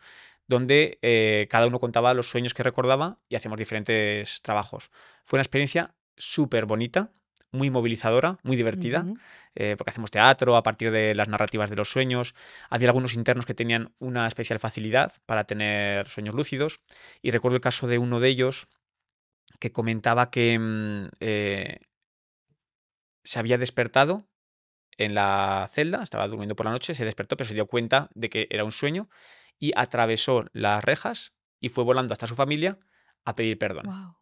donde cada uno contaba los sueños que recordaba y hacíamos diferentes trabajos. Fue una experiencia súper bonita, muy movilizadora, muy divertida,
Ujú.
porque hacemos teatro a partir de las narrativas de los sueños. Había algunos internos que tenían una especial facilidad para tener sueños lúcidos. Y recuerdo el caso de uno de ellos que comentaba que se había despertado en la celda, estaba durmiendo por la noche, se despertó, pero se dio cuenta de que era un sueño y atravesó las rejas y fue volando hasta su familia a pedir perdón.
Guau.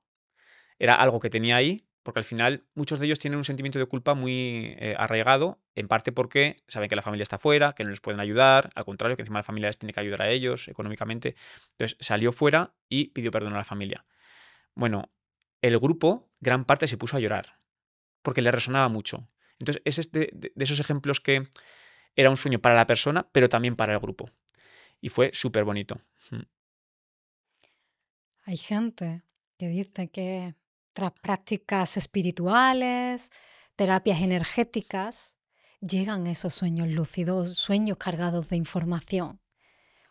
Era algo que tenía ahí, porque al final muchos de ellos tienen un sentimiento de culpa muy arraigado, en parte porque saben que la familia está fuera, que no les pueden ayudar, al contrario, que encima la familia les tiene que ayudar a ellos económicamente. Entonces salió fuera y pidió perdón a la familia. Bueno, el grupo, gran parte se puso a llorar, porque le resonaba mucho. Entonces, es de esos ejemplos que era un sueño para la persona, pero también para el grupo. Y fue súper bonito.
Hay gente que dice que tras prácticas espirituales, terapias energéticas, llegan esos sueños lúcidos, sueños cargados de información.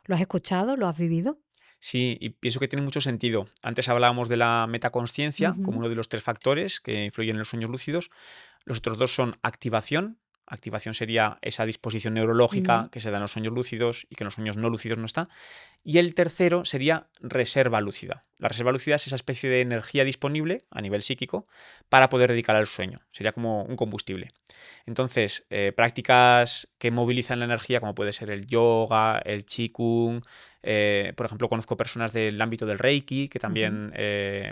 ¿Lo has escuchado? ¿Lo has vivido?
Sí, y pienso que tiene mucho sentido. Antes hablábamos de la metaconsciencia como
Ujú,
uno de los 3 factores que influyen en los sueños lúcidos. Los otros 2 son activación. Activación sería esa disposición neurológica
ujú.
que se da en los sueños lúcidos y que en los sueños no lúcidos no está. Y el tercero sería reserva lúcida. La reserva lúcida es esa especie de energía disponible a nivel psíquico para poder dedicar al sueño. Sería como un combustible. Entonces, prácticas que movilizan la energía, como puede ser el yoga, el qigong, por ejemplo, conozco personas del ámbito del Reiki que
Ujú.
también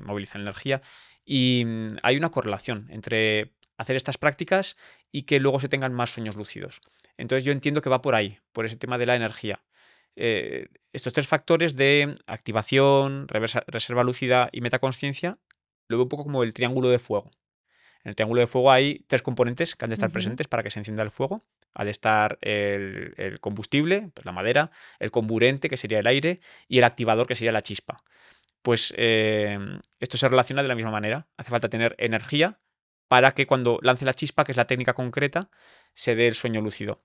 movilizan energía. Y hay una correlación entre hacer estas prácticas y que luego se tengan más sueños lúcidos. Entonces yo entiendo que va por ahí, por ese tema de la energía. Estos 3 factores de activación, reserva lúcida y metaconsciencia, lo veo un poco como el triángulo de fuego. En el triángulo de fuego hay 3 componentes que han de estar
Ujú.
presentes para que se encienda el fuego. Ha de estar el combustible, pues la madera, el comburente, que sería el aire, y el activador, que sería la chispa. Pues esto se relaciona de la misma manera. Hace falta tener energía para que cuando lance la chispa, que es la técnica concreta, se dé el sueño lúcido.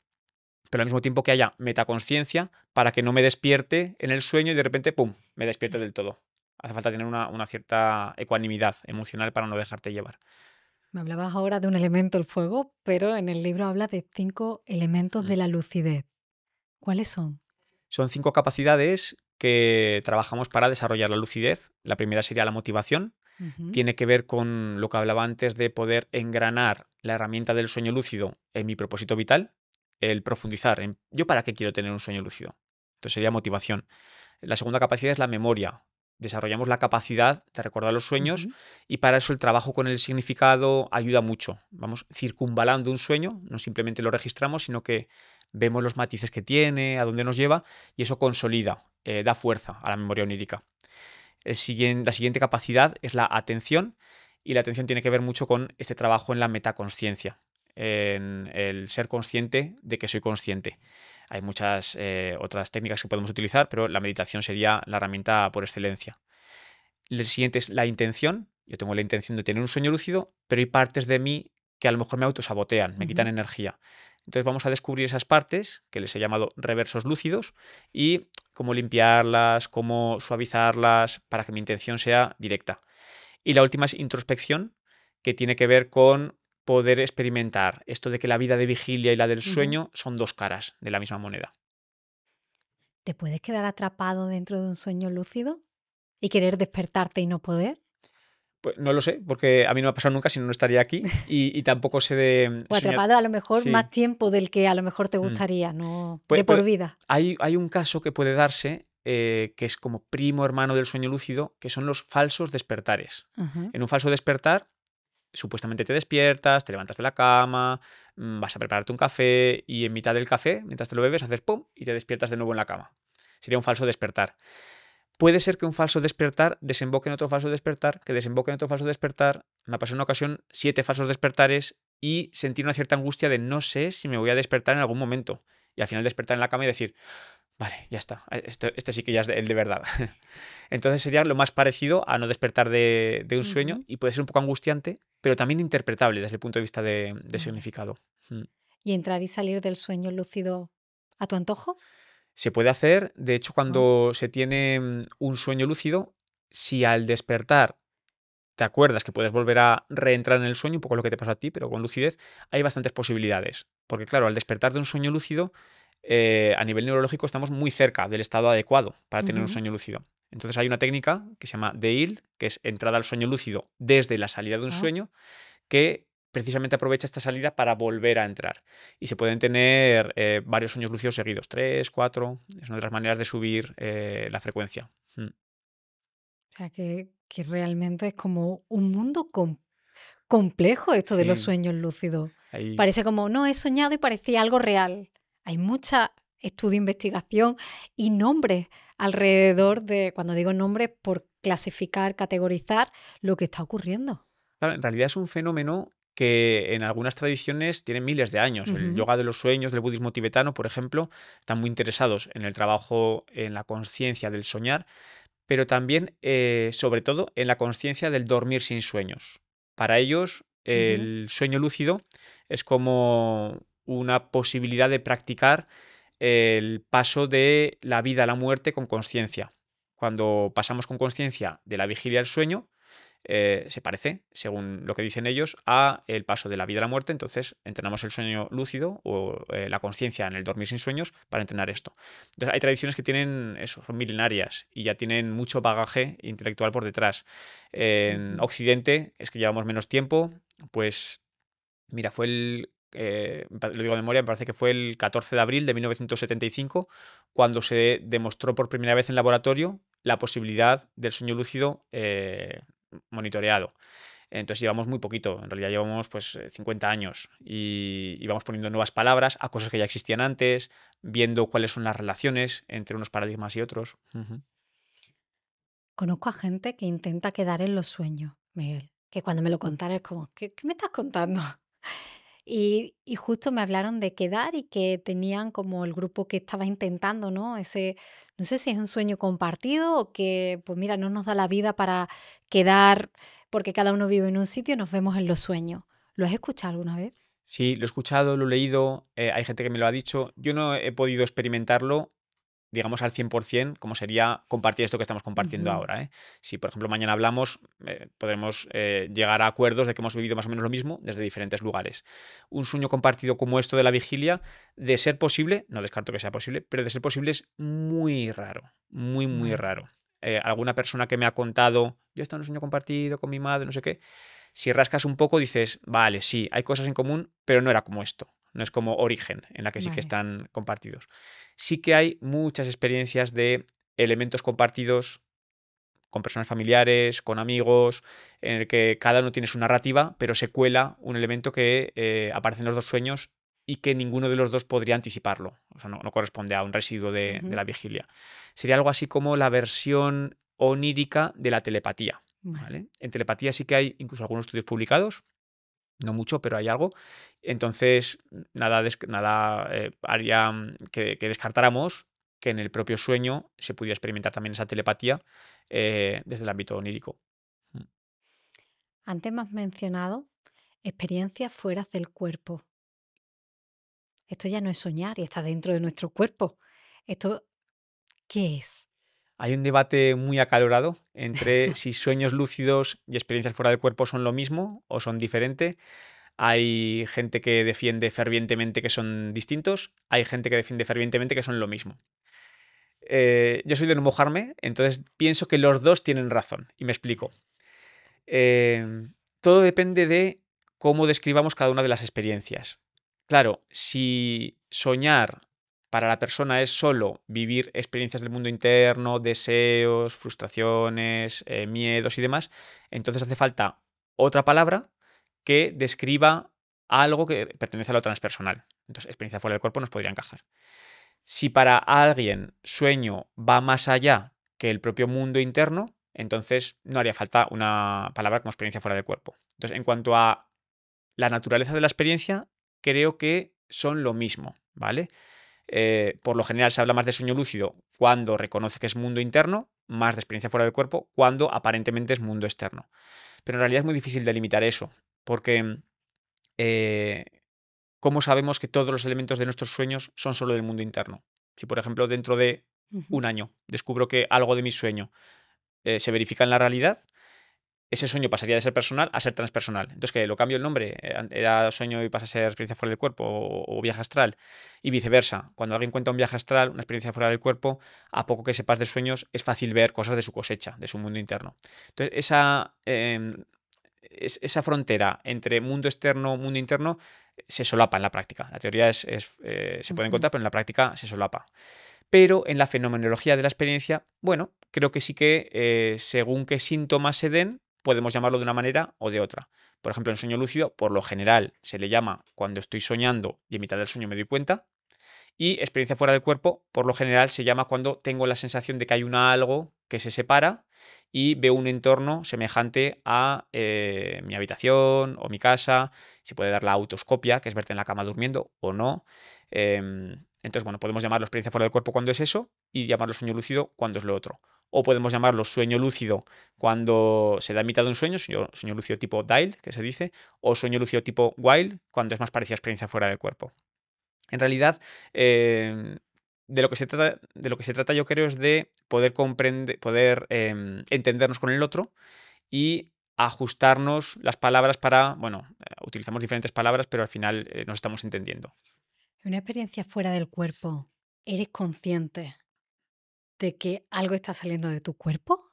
Pero al mismo tiempo que haya metaconsciencia para que no me despierte en el sueño y de repente, ¡pum!, me despierte del todo. Hace falta tener una cierta ecuanimidad emocional para no dejarte llevar.
Me hablabas ahora de un elemento, el fuego, pero en el libro habla de 5 elementos
Mm.
de la lucidez. ¿Cuáles son?
Son 5 capacidades que trabajamos para desarrollar la lucidez. La primera sería la motivación.
Ujú.
Tiene que ver con lo que hablaba antes de poder engranar la herramienta del sueño lúcido en mi propósito vital, el profundizar en yo para qué quiero tener un sueño lúcido. Entonces sería motivación. La segunda capacidad es la memoria. Desarrollamos la capacidad de recordar los sueños
Ujú.
y para eso el trabajo con el significado ayuda mucho. Vamos circunvalando un sueño, no simplemente lo registramos, sino que vemos los matices que tiene, a dónde nos lleva y eso consolida, da fuerza a la memoria onírica. La siguiente capacidad es la atención y la atención tiene que ver mucho con este trabajo en la metaconsciencia, en el ser consciente de que soy consciente. Hay muchas otras técnicas que podemos utilizar, pero la meditación sería la herramienta por excelencia. El siguiente es la intención. Yo tengo la intención de tener un sueño lúcido, pero hay partes de mí que a lo mejor me autosabotean, me quitan
Ujú.
energía. Entonces vamos a descubrir esas partes, que les he llamado reversos lúcidos, y cómo limpiarlas, cómo suavizarlas para que mi intención sea directa. Y la última es introspección, que tiene que ver con poder experimentar esto de que la vida de vigilia y la del
Ujú.
sueño son 2 caras de la misma moneda.
¿Te puedes quedar atrapado dentro de un sueño lúcido y querer despertarte y no poder?
Pues no lo sé, porque a mí no me ha pasado nunca, si no, no estaría aquí. Y tampoco sé de
O
soñar.
atrapado a lo mejor más
Sí.
tiempo del que a lo mejor te
Mm.
gustaría, no de
Puede-
por
puede-
vida.
hay un caso que puede darse, que es como primo hermano del sueño lúcido, que son los falsos despertares.
Ajá.
En un falso despertar, supuestamente te despiertas, te levantas de la cama, vas a prepararte un café y en mitad del café, mientras te lo bebes, haces pum y te despiertas de nuevo en la cama. Sería un falso despertar. Puede ser que un falso despertar desemboque en otro falso despertar, que desemboque en otro falso despertar. Me pasó en una ocasión 7 falsos despertares y sentí una cierta angustia de no sé si me voy a despertar en algún momento. Y al final despertar en la cama y decir, vale, ya está, este sí que ya es el de verdad. Entonces sería lo más parecido a no despertar de un sueño
Ujú.
y puede ser un poco angustiante, pero también interpretable desde el punto de vista de
Vale.
significado. Mm.
¿Y entrar y salir del sueño lúcido a tu antojo?
Se puede hacer, de hecho,
Guau.
cuando se tiene un sueño lúcido, si al despertar te acuerdas que puedes volver a reentrar en el sueño, un poco lo que te pasó a ti, pero con lucidez, hay bastantes posibilidades. Porque claro, al despertar de un sueño lúcido, a nivel neurológico estamos muy cerca del estado adecuado para tener un
Ujú.
sueño lúcido. Entonces hay una técnica que se llama DEIL, que es entrada al sueño lúcido desde la salida de un
Ah,
sueño, que precisamente aprovecha esta salida para volver a entrar. Y se pueden tener varios sueños lúcidos seguidos, 3, 4. Es una de las maneras de subir la frecuencia.
o sea que realmente es como un mundo complejo esto de los
Sí,
sueños lúcidos.
ahí.
Parece como, no, he soñado y parecía algo real. Hay mucha estudio, investigación y nombres alrededor de, cuando digo nombres, por clasificar, categorizar lo que está ocurriendo.
Claro, en realidad es un fenómeno que en algunas tradiciones tiene miles de años. El
Ujú,
yoga de los sueños del budismo tibetano, por ejemplo, están muy interesados en el trabajo en la conciencia del soñar, pero también, sobre todo, en la conciencia del dormir sin sueños. Para ellos,
ujú.
el sueño lúcido es como una posibilidad de practicar el paso de la vida a la muerte con conciencia. Cuando pasamos con conciencia de la vigilia al sueño, se parece, según lo que dicen ellos, a el paso de la vida a la muerte. Entonces, entrenamos el sueño lúcido o la conciencia en el dormir sin sueños para entrenar esto. Entonces, hay tradiciones que tienen eso, son milenarias y ya tienen mucho bagaje intelectual por detrás. En
Ujú.
Occidente, es que llevamos menos tiempo, pues mira, fue lo digo de memoria, me parece que fue el 14 de abril de 1975, cuando se demostró por primera vez en laboratorio la posibilidad del sueño lúcido monitoreado. Entonces llevamos muy poquito, en realidad llevamos pues 50 años y vamos poniendo nuevas palabras a cosas que ya existían antes, viendo cuáles son las relaciones entre unos paradigmas y otros. Ujú.
Conozco a gente que intenta quedar en los sueños, Miguel, que cuando me lo contaron es como, ¿qué me estás contando? Y justo me hablaron de quedar y que tenían como el grupo que estaba intentando, ¿no? Ese, no sé si es un sueño compartido o que, pues mira, no nos da la vida para quedar porque cada uno vive en un sitio y nos vemos en los sueños. ¿Lo has escuchado alguna vez?
Sí, lo he escuchado, lo he leído, hay gente que me lo ha dicho. Yo no he podido experimentarlo, digamos, al 100%, como sería compartir esto que estamos compartiendo
Ujú,
ahora, ¿eh? Si, por ejemplo, mañana hablamos, podremos llegar a acuerdos de que hemos vivido más o menos lo mismo desde diferentes lugares. Un sueño compartido como esto de la vigilia, de ser posible, no descarto que sea posible, pero de ser posible es muy raro, muy, muy
vale.
raro. Alguna persona que me ha contado, yo he estado en un sueño compartido con mi madre, no sé qué, si rascas un poco dices, vale, sí, hay cosas en común, pero no era como esto. No es como Origen, en la que sí que
Vale.
están compartidos. Sí que hay muchas experiencias de elementos compartidos con personas familiares, con amigos, en el que cada uno tiene su narrativa, pero se cuela un elemento que aparece en los dos sueños y que ninguno de los dos podría anticiparlo. O sea, no corresponde a un residuo de
Ujú,
la vigilia. Sería algo así como la versión onírica de la telepatía.
vale.
¿Vale? En telepatía sí que hay incluso algunos estudios publicados, no mucho, pero hay algo. Entonces, nada haría que descartáramos que en el propio sueño se pudiera experimentar también esa telepatía desde el ámbito onírico. Mm.
Antes me has mencionado experiencias fuera del cuerpo. Esto ya no es soñar y está dentro de nuestro cuerpo. ¿Esto qué es?
Hay un debate muy acalorado entre si sueños lúcidos y experiencias fuera del cuerpo son lo mismo o son diferentes. Hay gente que defiende fervientemente que son distintos, hay gente que defiende fervientemente que son lo mismo. Yo soy de no mojarme, entonces pienso que los dos tienen razón. Y me explico. Todo depende de cómo describamos cada una de las experiencias. Claro, si soñar para la persona es solo vivir experiencias del mundo interno, deseos, frustraciones, miedos y demás, entonces hace falta otra palabra que describa algo que pertenece a lo transpersonal. Entonces, experiencia fuera del cuerpo nos podría encajar. Si para alguien sueño va más allá que el propio mundo interno, entonces no haría falta una palabra como experiencia fuera del cuerpo. Entonces, en cuanto a la naturaleza de la experiencia, creo que son lo mismo, ¿vale? Por lo general se habla más de sueño lúcido cuando reconoce que es mundo interno, más de experiencia fuera del cuerpo cuando aparentemente es mundo externo. Pero en realidad es muy difícil delimitar eso, porque eh, ¿cómo sabemos que todos los elementos de nuestros sueños son solo del mundo interno? Si, por ejemplo, dentro de
Ujú.
un año descubro que algo de mi sueño se verifica en la realidad, ese sueño pasaría de ser personal a ser transpersonal. Entonces, que lo cambio el nombre, era sueño y pasa a ser experiencia fuera del cuerpo o viaje astral, y viceversa. Cuando alguien cuenta un viaje astral, una experiencia fuera del cuerpo, a poco que sepas de sueños, es fácil ver cosas de su cosecha, de su mundo interno. Entonces, esa frontera entre mundo externo, mundo interno, se solapa en la práctica. La teoría se puede encontrar, pero en la práctica se solapa. Pero en la fenomenología de la experiencia, bueno, creo que sí que según qué síntomas se den, podemos llamarlo de una manera o de otra. Por ejemplo, en sueño lúcido, por lo general, se le llama cuando estoy soñando y en mitad del sueño me doy cuenta. Y experiencia fuera del cuerpo, por lo general, se llama cuando tengo la sensación de que hay algo que se separa y veo un entorno semejante a mi habitación o mi casa. Se puede dar la autoscopia, que es verte en la cama durmiendo o no. Entonces, bueno, podemos llamarlo experiencia fuera del cuerpo cuando es eso y llamarlo sueño lúcido cuando es lo otro. O podemos llamarlo sueño lúcido cuando se da en mitad de un sueño, sueño lúcido tipo Dild, que se dice, o sueño lúcido tipo Wild, cuando es más parecida a experiencia fuera del cuerpo. En realidad, de lo que se trata, yo creo, es de poder comprender, poder entendernos con el otro y ajustarnos las palabras para, bueno, utilizamos diferentes palabras, pero al final nos estamos entendiendo.
En una experiencia fuera del cuerpo, ¿eres consciente de que algo está saliendo de tu cuerpo?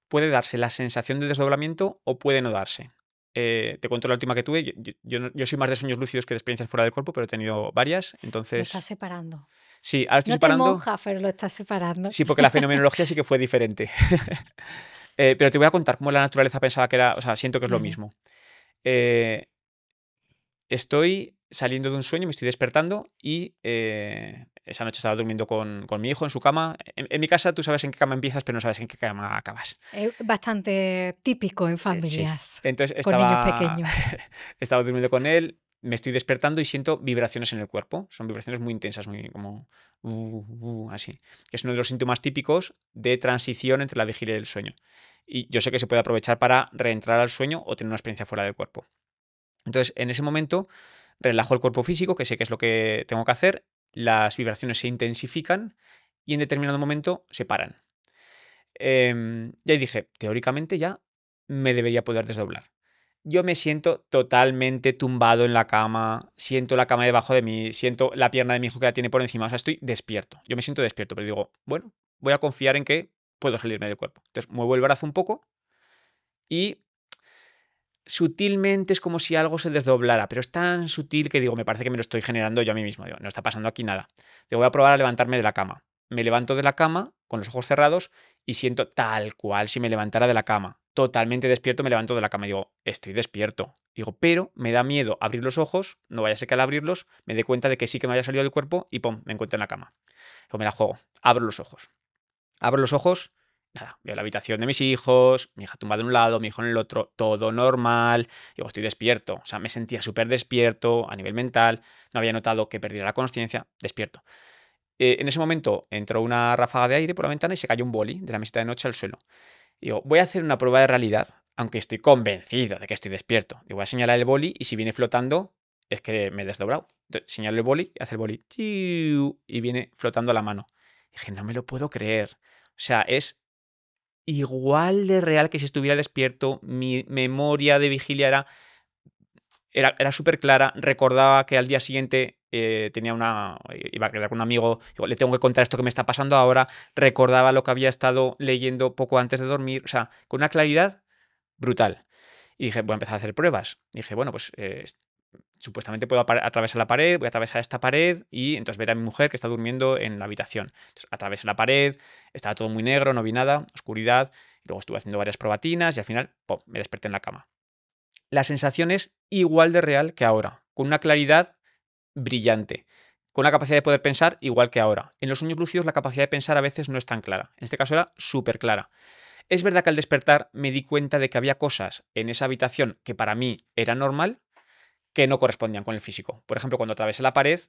Puede darse la sensación de desdoblamiento o puede no darse. Te cuento la última que tuve. Yo soy más de sueños lúcidos que de experiencias fuera del cuerpo, pero he tenido varias.
Lo
Entonces,
estás separando.
sí, ahora estoy
No te
separando.
mojas, pero lo estás separando.
Sí, porque la fenomenología sí que fue diferente. Pero te voy a contar cómo la naturaleza pensaba que era, o sea, siento que es lo
Vale.
mismo. Eh, Estoy saliendo de un sueño, me estoy despertando y esa noche estaba durmiendo con mi hijo en su cama. En mi casa tú sabes en qué cama empiezas, pero no sabes en qué cama acabas.
Es bastante típico en
Sí.
familias
Entonces
con niños pequeños.
estaba durmiendo con él, me estoy despertando y siento vibraciones en el cuerpo. Son vibraciones muy intensas, muy como así. Que es uno de los síntomas típicos de transición entre la vigilia y el sueño. Y yo sé que se puede aprovechar para reentrar al sueño o tener una experiencia fuera del cuerpo. Entonces, en ese momento, relajo el cuerpo físico, que sé que es lo que tengo que hacer, las vibraciones se intensifican y en determinado momento se paran. Y ahí dije, teóricamente ya me debería poder desdoblar. Yo me siento totalmente tumbado en la cama, siento la cama debajo de mí, siento la pierna de mi hijo que la tiene por encima, o sea, estoy despierto. Yo me siento despierto, pero digo, bueno, voy a confiar en que puedo salirme del cuerpo. Entonces, muevo el brazo un poco y sutilmente es como si algo se desdoblara, pero es tan sutil que digo, me parece que me lo estoy generando yo a mí mismo. Digo, no está pasando aquí nada. Digo, voy a probar a levantarme de la cama. Me levanto de la cama con los ojos cerrados y siento tal cual si me levantara de la cama. Totalmente despierto, me levanto de la cama y digo, estoy despierto. Digo, pero me da miedo abrir los ojos, no vaya a ser que al abrirlos me dé cuenta de que sí que me haya salido del cuerpo y pum, me encuentro en la cama. Digo, me la juego, abro los ojos. Abro los ojos, nada, veo la habitación de mis hijos, mi hija tumbada de un lado, mi hijo en el otro, todo normal. Digo, estoy despierto. O sea, me sentía súper despierto a nivel mental, no había notado que perdiera la consciencia, despierto. En ese momento entró una ráfaga de aire por la ventana y se cayó un boli de la mesita de noche al suelo. Digo, voy a hacer una prueba de realidad, aunque estoy convencido de que estoy despierto. Digo, voy a señalar el boli y si viene flotando, es que me he desdoblado. Entonces, señalo el boli y hace el boli ¡chiu! Y viene flotando a la mano. Dije, no me lo puedo creer. O sea, es igual de real que si estuviera despierto. Mi memoria de vigilia era súper clara. Recordaba que al día siguiente iba a quedar con un amigo. Digo, le tengo que contar esto que me está pasando ahora. Recordaba lo que había estado leyendo poco antes de dormir. O sea, con una claridad brutal. Y dije, voy a empezar a hacer pruebas. Y dije, bueno, pues supuestamente puedo atravesar la pared, voy a atravesar esta pared y entonces ver a mi mujer que está durmiendo en la habitación. Entonces atravesé la pared, estaba todo muy negro, no vi nada, oscuridad, y luego estuve haciendo varias probatinas y al final, ¡pum!, me desperté en la cama. La sensación es igual de real que ahora, con una claridad brillante, con una capacidad de poder pensar igual que ahora. En los sueños lúcidos la capacidad de pensar a veces no es tan clara, en este caso era súper clara. Es verdad que al despertar me di cuenta de que había cosas en esa habitación que para mí era normal, que no correspondían con el físico. Por ejemplo, cuando atravesé la pared,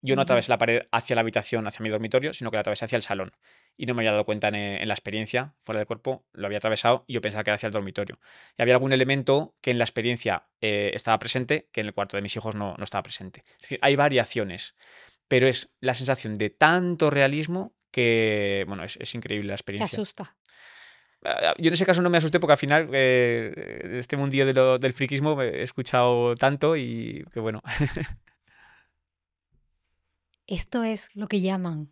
yo no atravesé la pared hacia la habitación, hacia mi dormitorio, sino que la atravesé hacia el salón. Y no me había dado cuenta en la experiencia, fuera del cuerpo, lo había atravesado y yo pensaba que era hacia el dormitorio. Y había algún elemento que en la experiencia estaba presente, que en el cuarto de mis hijos no estaba presente. Es decir, hay variaciones, pero es la sensación de tanto realismo que, bueno, es increíble la
Te
experiencia.
asusta.
Yo en ese caso no me asusté porque al final de este mundillo del friquismo he escuchado tanto y que bueno.
¿Esto es lo que llaman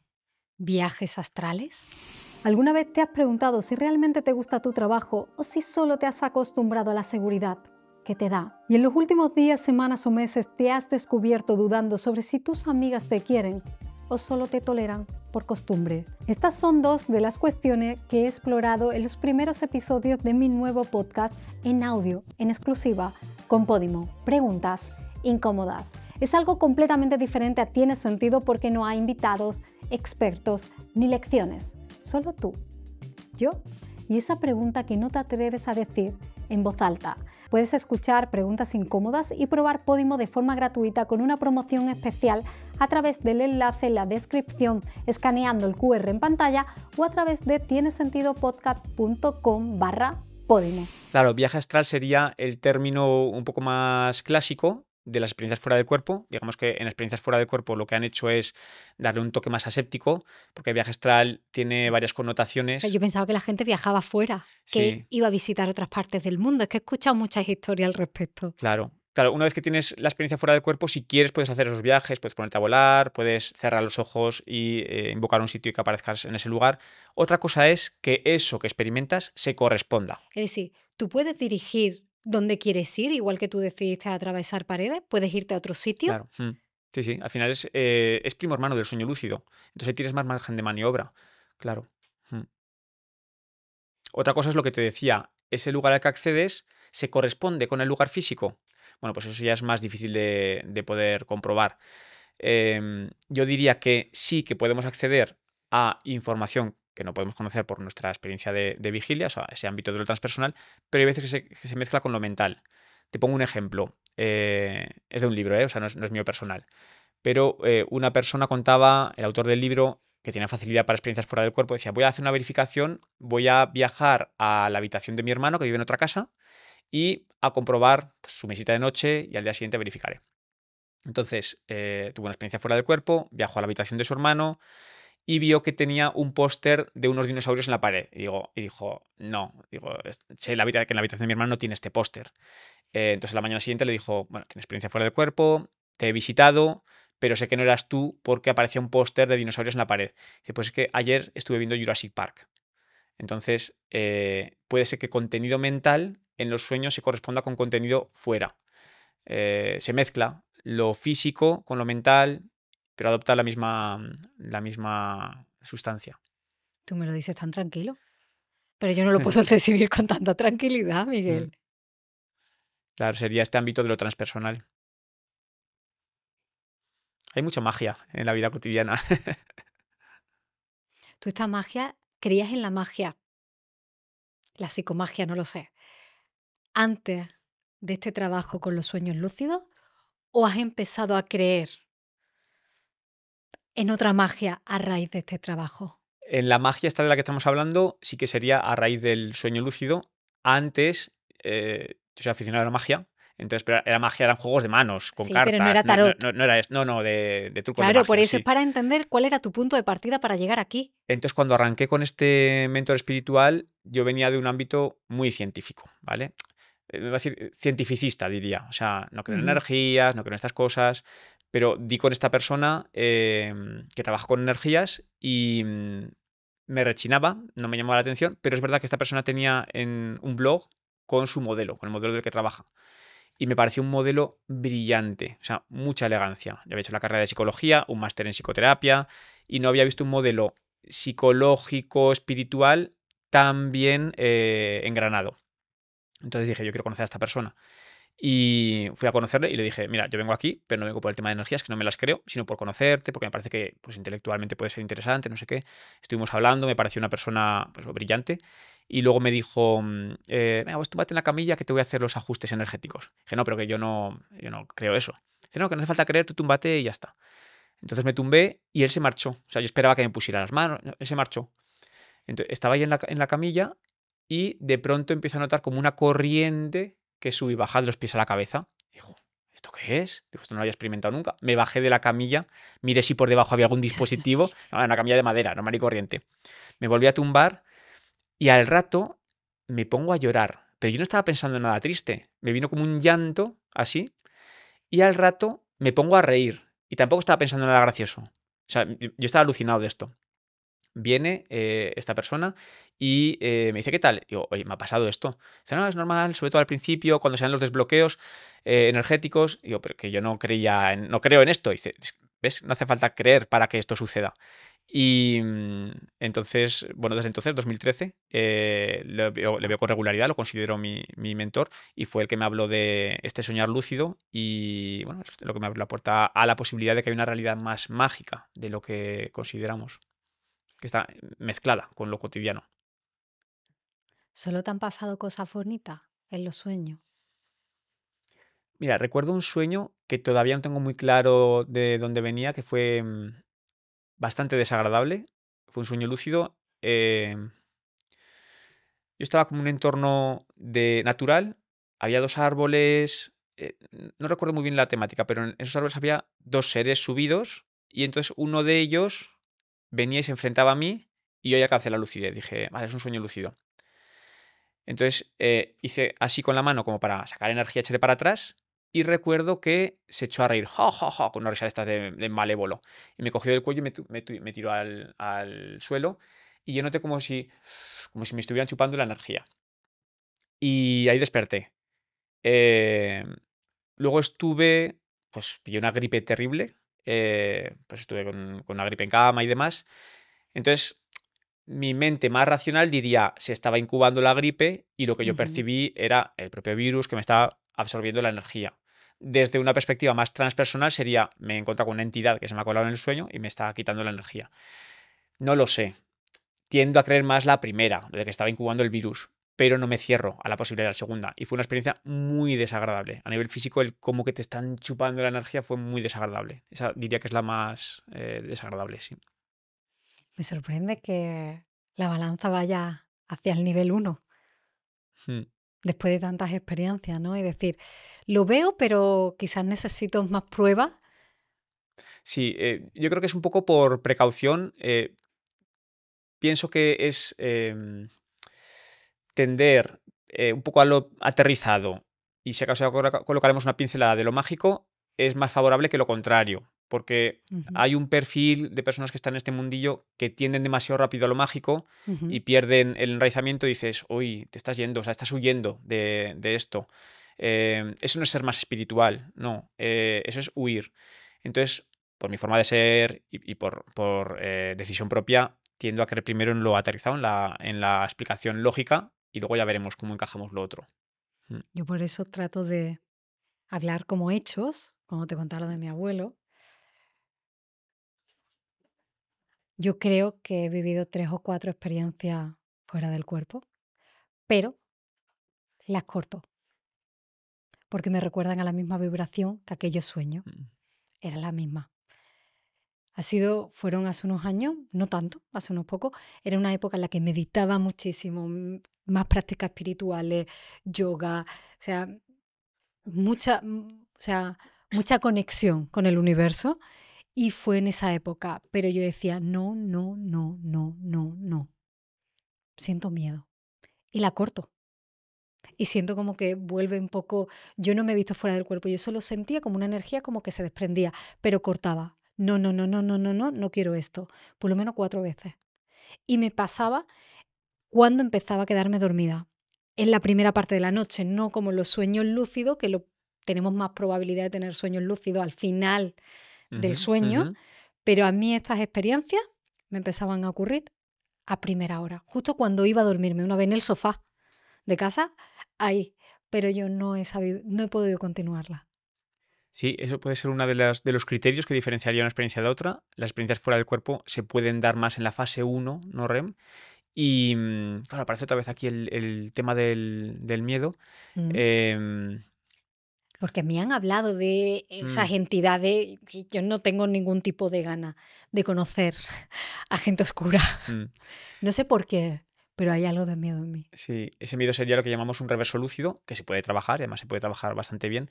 viajes astrales?
¿Alguna vez te has preguntado si realmente te gusta tu trabajo o si solo te has acostumbrado a la seguridad que te da? Y en los últimos días, semanas o meses te has descubierto dudando sobre si tus amigas te quieren o solo te toleran por costumbre. Estas son dos de las cuestiones que he explorado en los primeros episodios de mi nuevo podcast en audio, en exclusiva, con Podimo. Preguntas incómodas. Es algo completamente diferente a Tiene Sentido porque no hay invitados, expertos ni lecciones. Solo tú, yo y esa pregunta que no te atreves a decir en voz alta. Puedes escuchar preguntas incómodas y probar Podimo de forma gratuita con una promoción especial a través del enlace en la descripción, escaneando el QR en pantalla o a través de tienesentidopodcast.com/Podimo.
Claro, viaje astral sería el término un poco más clásico de las experiencias fuera del cuerpo. Digamos que en experiencias fuera del cuerpo lo que han hecho es darle un toque más aséptico, porque el viaje astral tiene varias connotaciones.
Yo pensaba que la gente viajaba fuera, que
Sí,
iba a visitar otras partes del mundo. Es que he escuchado muchas historias al respecto.
claro. Claro, una vez que tienes la experiencia fuera del cuerpo, si quieres puedes hacer esos viajes, puedes ponerte a volar, puedes cerrar los ojos y invocar un sitio y que aparezcas en ese lugar. Otra cosa es que eso que experimentas se corresponda.
Es decir, tú puedes dirigir dónde quieres ir, igual que tú decidiste atravesar paredes, puedes irte a otro sitio.
Claro. Sí, sí. Al final es primo hermano del sueño lúcido. Entonces ahí tienes más margen de maniobra. Claro. Mm. Otra cosa es lo que te decía. Ese lugar al que accedes se corresponde con el lugar físico. Bueno, pues eso ya es más difícil de poder comprobar. Yo diría que sí que podemos acceder a información que no podemos conocer por nuestra experiencia de vigilia, o sea, ese ámbito de lo transpersonal, pero hay veces que se mezcla con lo mental. Te pongo un ejemplo. Es de un libro, o sea, no es mío personal. Pero una persona contaba, el autor del libro, que tenía facilidad para experiencias fuera del cuerpo, decía, voy a hacer una verificación, voy a viajar a la habitación de mi hermano, que vive en otra casa, y a comprobar pues, su mesita de noche y al día siguiente verificaré. Entonces, tuvo una experiencia fuera del cuerpo, viajó a la habitación de su hermano y vio que tenía un póster de unos dinosaurios en la pared. Y dijo, no, sé que en la habitación de mi hermano no tiene este póster. Entonces, a la mañana siguiente le dijo, bueno, tienes experiencia fuera del cuerpo, te he visitado, pero sé que no eras tú porque aparecía un póster de dinosaurios en la pared. Dice, pues es que ayer estuve viendo Jurassic Park. Entonces, puede ser que contenido mental en los sueños se corresponda con contenido fuera. Se mezcla lo físico con lo mental, pero adopta la misma sustancia.
Tú me lo dices tan tranquilo, pero yo no lo puedo recibir con tanta tranquilidad, Miguel.
Claro, sería este ámbito de lo transpersonal. Hay mucha magia en la vida cotidiana.
Tú esta magia, creías en la magia, la psicomagia, no lo sé, antes de este trabajo con los sueños lúcidos, o has empezado a creer en otra magia a raíz de este trabajo?
En la magia esta de la que estamos hablando, sí que sería a raíz del sueño lúcido. Antes, yo soy aficionado a la magia, entonces pero era magia, eran juegos de manos, con
Sí,
cartas.
pero no era tarot.
No era no, de trucos de
Claro,
magia,
por eso es
sí.
para entender cuál era tu punto de partida para llegar aquí.
Entonces, cuando arranqué con este mentor espiritual, yo venía de un ámbito muy científico, ¿vale? Me va a decir cientificista, diría. O sea, no creo en
Ujú.
energías, no creo en estas cosas, pero di con esta persona que trabaja con energías y me rechinaba, no me llamaba la atención, pero es verdad que esta persona tenía en un blog con su modelo, con el modelo del que trabaja. Y me pareció un modelo brillante, o sea, mucha elegancia. Yo había hecho la carrera de psicología, un máster en psicoterapia y no había visto un modelo psicológico, espiritual tan bien engranado. Entonces dije, yo quiero conocer a esta persona. Y fui a conocerle y le dije, mira, yo vengo aquí, pero no vengo por el tema de energías, que no me las creo, sino por conocerte, porque me parece que pues, intelectualmente puede ser interesante, no sé qué. Estuvimos hablando, me pareció una persona pues, brillante. Y luego me dijo, venga, pues túmbate en la camilla que te voy a hacer los ajustes energéticos. Dije, no, pero que yo no creo eso. Dice, no, que no hace falta creer, tú túmbate y ya está. Entonces me tumbé y él se marchó. O sea, yo esperaba que me pusiera las manos, él se marchó. Entonces, estaba ahí en la camilla y de pronto empiezo a notar como una corriente que sube y baja de los pies a la cabeza. Digo, ¿esto qué es? Digo, esto no lo había experimentado nunca. Me bajé de la camilla, miré si por debajo había algún dispositivo. No, era una camilla de madera, normal y corriente. Me volví a tumbar y al rato me pongo a llorar. Pero yo no estaba pensando en nada triste. Me vino como un llanto así y al rato me pongo a reír y tampoco estaba pensando en nada gracioso. O sea, yo estaba alucinado de esto. Viene esta persona y me dice, ¿qué tal? Y digo, oye, me ha pasado esto. Dice, no, es normal, sobre todo al principio, cuando se dan los desbloqueos energéticos. Y digo, pero que yo no creía, no creo en esto. Dice, ¿ves? No hace falta creer para que esto suceda. Y entonces, bueno, desde entonces, 2013, le veo con regularidad, lo considero mi mentor y fue el que me habló de este soñar lúcido y, bueno, es lo que me abrió la puerta a la posibilidad de que hay una realidad más mágica de lo que consideramos, que está mezclada con lo cotidiano.
¿Solo te han pasado cosas bonitas en los sueños?
Mira, recuerdo un sueño que todavía no tengo muy claro de dónde venía, que fue bastante desagradable. Fue un sueño lúcido. Yo estaba como en un entorno natural, había dos árboles, no recuerdo muy bien la temática, pero en esos árboles había dos seres subidos y entonces uno de ellos venía y se enfrentaba a mí y yo ya alcancé la lucidez. Dije, vale, es un sueño lúcido. Entonces hice así con la mano como para sacar energía, eché para atrás y recuerdo que se echó a reír, ja, ja, ja, con una risa de estas de malévolo. Y me cogió del cuello y me tiró al suelo y yo noté como si me estuvieran chupando la energía. Y ahí desperté. Em, Luego pues pillé una gripe terrible, pues estuve con una gripe en cama y demás. Entonces, mi mente más racional diría, se estaba incubando la gripe y lo que yo
Ujú.
percibí era el propio virus que me estaba absorbiendo la energía. Desde una perspectiva más transpersonal sería, me he encontrado con una entidad que se me ha colado en el sueño y me está quitando la energía. No lo sé. Tiendo a creer más la primera, de que estaba incubando el virus, pero no me cierro a la posibilidad de la segunda. Y fue una experiencia muy desagradable. A nivel físico, el cómo que te están chupando la energía fue muy desagradable. Esa diría que es la más desagradable, sí.
Me sorprende que la balanza vaya hacia el nivel 1
Mm.
después de tantas experiencias, ¿no? Es decir, lo veo, pero quizás necesito más pruebas.
Sí, yo creo que es un poco por precaución. Pienso que es tender un poco a lo aterrizado y si acaso colocaremos una pincelada de lo mágico, es más favorable que lo contrario, porque
Ujú,
hay un perfil de personas que están en este mundillo que tienden demasiado rápido a lo mágico
ujú.
y pierden el enraizamiento y dices, uy, te estás yendo, o sea, estás huyendo de esto. Eso no es ser más espiritual, no, eso es huir. Entonces, por mi forma de ser y por decisión propia, tiendo a creer primero en lo aterrizado, en la explicación lógica, y luego ya veremos cómo encajamos lo otro. Mm.
Yo por eso trato de hablar como hechos, como te contaba lo de mi abuelo. Yo creo que he vivido 3 o 4 experiencias fuera del cuerpo, pero las corto porque me recuerdan a la misma vibración que aquellos sueños.
Mm.
Era la misma. Fueron hace unos años, no tanto, hace unos pocos. Era una época en la que meditaba muchísimo, más prácticas espirituales, yoga, o sea, o sea, mucha conexión con el universo. Y fue en esa época, pero yo decía, no, no, no, no, no, no. Siento miedo. Y la corto. Y siento como que vuelve un poco, yo no me he visto fuera del cuerpo, yo solo sentía como una energía como que se desprendía, pero cortaba. No, no, no, no, no, no, no, no quiero esto. Por lo menos 4 veces. Y me pasaba cuando empezaba a quedarme dormida. En la primera parte de la noche, no como los sueños lúcidos, que tenemos más probabilidad de tener sueños lúcidos al final del
Ujú,
sueño,
ujú.
pero a mí estas experiencias me empezaban a ocurrir a primera hora, justo cuando iba a dormirme, una vez en el sofá de casa, ahí. Pero yo no he sabido, no he podido continuarla.
Sí, eso puede ser uno de los criterios que diferenciaría una experiencia de otra. Las experiencias fuera del cuerpo se pueden dar más en la fase uno, no REM. Y claro, aparece otra vez aquí el tema del miedo.
Mm.
Em,
Porque me han hablado de
mm,
esas entidades y yo no tengo ningún tipo de gana de conocer a gente oscura.
mm.
No sé por qué, pero hay algo de miedo en mí.
Sí, ese miedo sería lo que llamamos un reverso lúcido, que se puede trabajar y además se puede trabajar bastante bien.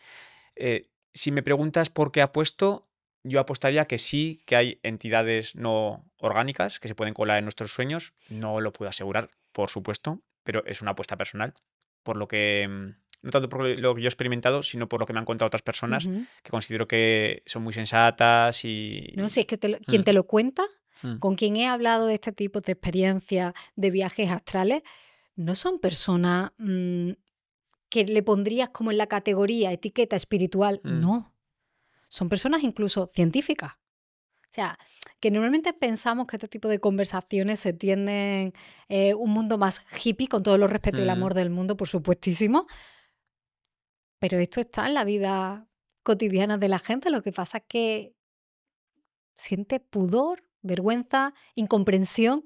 Si me preguntas por qué apuesto, yo apostaría que sí, que hay entidades no orgánicas que se pueden colar en nuestros sueños. No lo puedo asegurar, por supuesto. pero es una apuesta personal. Por lo que, no tanto por lo que yo he experimentado, sino por lo que me han contado otras personas
Ujú.
que considero que son muy sensatas
No,
y...
si es que quien
Mm,
te lo cuenta,
mm,
con quien he hablado de este tipo de experiencias de viajes astrales, no son personas que le pondrías como en la categoría etiqueta espiritual.
mm,
No, son personas incluso científicas. O sea, que normalmente pensamos que este tipo de conversaciones se tienden un mundo más hippie, con todo el respeto y el
mm.
amor del mundo, por supuestísimo, pero esto está en la vida cotidiana de la gente. Lo que pasa es que siente pudor, vergüenza, incomprensión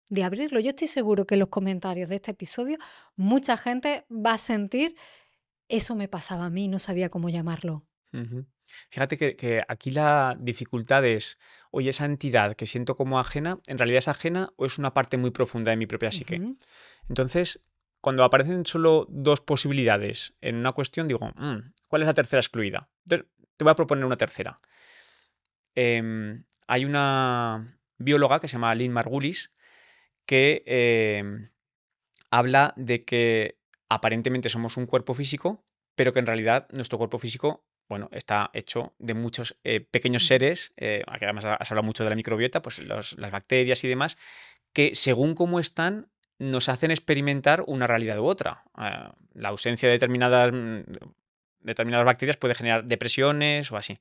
de abrirlo. Yo estoy seguro que en los comentarios de este episodio mucha gente va a sentir eso me pasaba a mí, no sabía cómo llamarlo.
Ujú. Fíjate que aquí la dificultad es, oye, esa entidad que siento como ajena, ¿en realidad es ajena o es una parte muy profunda de mi propia psique?
Ujú.
Entonces, cuando aparecen solo dos posibilidades en una cuestión, digo, ¿cuál es la tercera excluida? Entonces, te voy a proponer una tercera. Hay una bióloga que se llama Lynn Margulis que habla de que aparentemente somos un cuerpo físico, pero que en realidad nuestro cuerpo físico, bueno, está hecho de muchos pequeños
Ujú.
seres, aquí además has hablado mucho de la microbiota, pues las bacterias y demás, que según cómo están, nos hacen experimentar una realidad u otra. La ausencia de determinadas bacterias puede generar depresiones o así.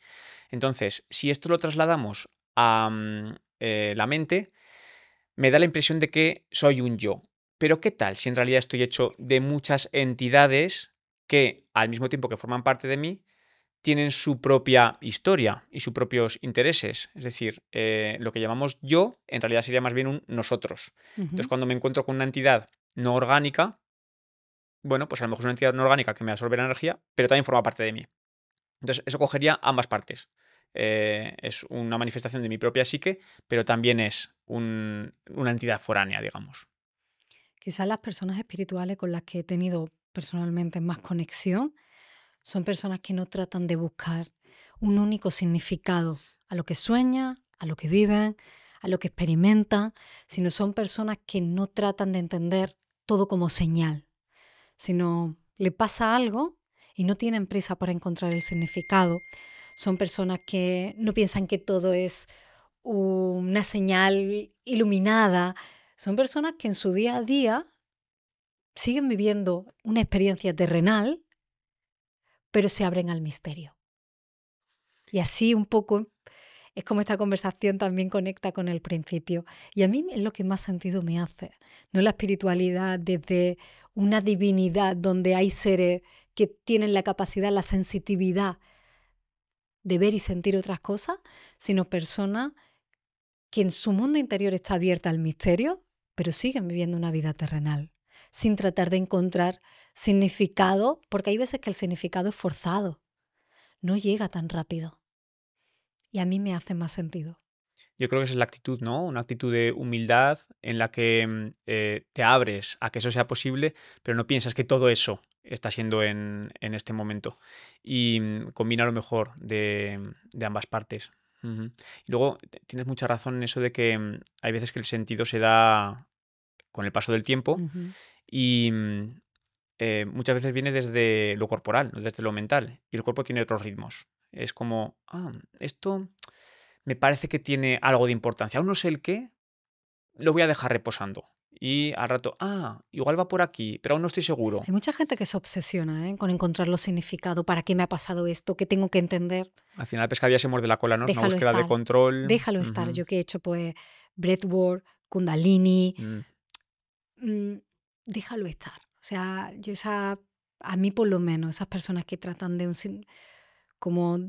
Entonces, si esto lo trasladamos a la mente, me da la impresión de que soy un yo. Pero ¿qué tal si en realidad estoy hecho de muchas entidades que, al mismo tiempo que forman parte de mí, tienen su propia historia y sus propios intereses? Es decir, lo que llamamos yo en realidad sería más bien un nosotros. Entonces,
Ujú.
cuando me encuentro con una entidad no orgánica, bueno, pues a lo mejor es una entidad no orgánica que me absorbe la energía, pero también forma parte de mí. Entonces, eso cogería ambas partes. Es una manifestación de mi propia psique, pero también es una entidad foránea, digamos.
Quizás las personas espirituales con las que he tenido personalmente más conexión son personas que no tratan de buscar un único significado a lo que sueñan, a lo que viven, a lo que experimentan, sino son personas que no tratan de entender todo como señal, sino le pasa algo y no tienen prisa para encontrar el significado. Son personas que no piensan que todo es una señal iluminada. Son personas que en su día a día siguen viviendo una experiencia terrenal, pero se abren al misterio. Y así un poco es como esta conversación también conecta con el principio. Y a mí es lo que más sentido me hace. No la espiritualidad desde una divinidad donde hay seres que tienen la capacidad, la sensitividad de ver y sentir otras cosas, sino personas que en su mundo interior está abierta al misterio, pero siguen viviendo una vida terrenal, sin tratar de encontrar significado, porque hay veces que el significado es forzado, no llega tan rápido. Y a mí me hace más sentido.
Yo creo que esa es la actitud, ¿no? Una actitud de humildad en la que te abres a que eso sea posible, pero no piensas que todo eso está siendo en este momento. Y combina lo mejor de ambas partes. Ujú. Y luego tienes mucha razón en eso de que hay veces que el sentido se da con el paso del tiempo
Ujú.
y muchas veces viene desde lo corporal, no desde lo mental. Y el cuerpo tiene otros ritmos. Es como, esto me parece que tiene algo de importancia. Aún no sé el qué, lo voy a dejar reposando. Y al rato, igual va por aquí, pero aún no estoy seguro.
Hay mucha gente que se obsesiona, con encontrar los significados, para qué me ha pasado esto, qué tengo que entender.
Al final la pescadilla se muerde la cola, ¿no? Es una
Déjalo
búsqueda de
estar,
control.
déjalo estar.
Ujú,
Yo que he hecho pues breathwork, kundalini,
mm,
mm, déjalo estar. O sea, a mí por lo menos, esas personas que tratan de como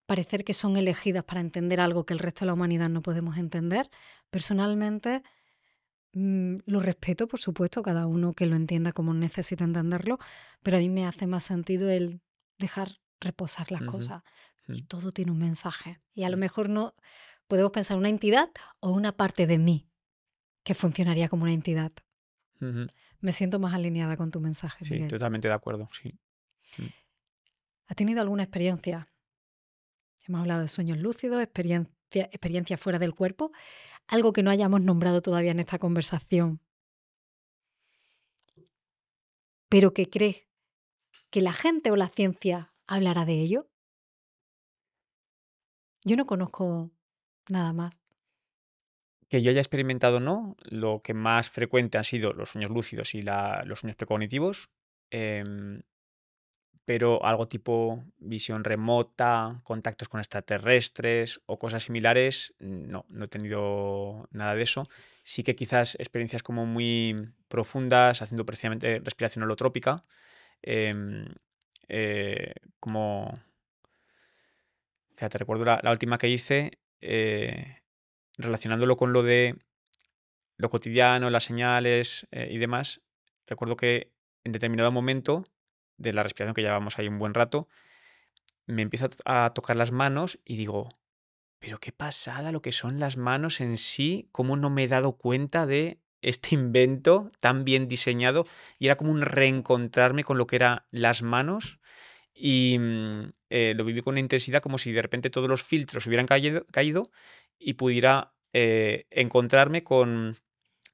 parecer que son elegidas para entender algo que el resto de la humanidad no podemos entender, personalmente lo respeto, por supuesto, cada uno que lo entienda como necesita entenderlo, pero a mí me hace más sentido el dejar reposar las
ujú,
cosas. Y
mm,
todo tiene un mensaje. Y a lo mejor no podemos pensar una entidad o una parte de mí que funcionaría como una entidad.
ujú.
Me siento más alineada con tu mensaje,
Sí,
Miguel.
totalmente de acuerdo, sí. Mm.
¿Has tenido alguna experiencia? Hemos hablado de sueños lúcidos, experiencia fuera del cuerpo. Algo que no hayamos nombrado todavía en esta conversación pero que crees que la gente o la ciencia hablará de ello. Yo no conozco nada más.
Que yo haya experimentado no, lo que más frecuente han sido los sueños lúcidos y los sueños precognitivos, em, pero algo tipo visión remota, contactos con extraterrestres o cosas similares, no he tenido nada de eso. Sí que quizás experiencias como muy profundas, haciendo precisamente respiración holotrópica, em, como, fíjate, recuerdo la última que hice, relacionándolo con lo de lo cotidiano, las señales y demás. Recuerdo que en determinado momento de la respiración, que llevábamos ahí un buen rato, me empiezo a tocar las manos y digo, pero qué pasada lo que son las manos en sí, cómo no me he dado cuenta de este invento tan bien diseñado. Y era como un reencontrarme con lo que eran las manos y lo viví con una intensidad como si de repente todos los filtros hubieran caído y pudiera encontrarme con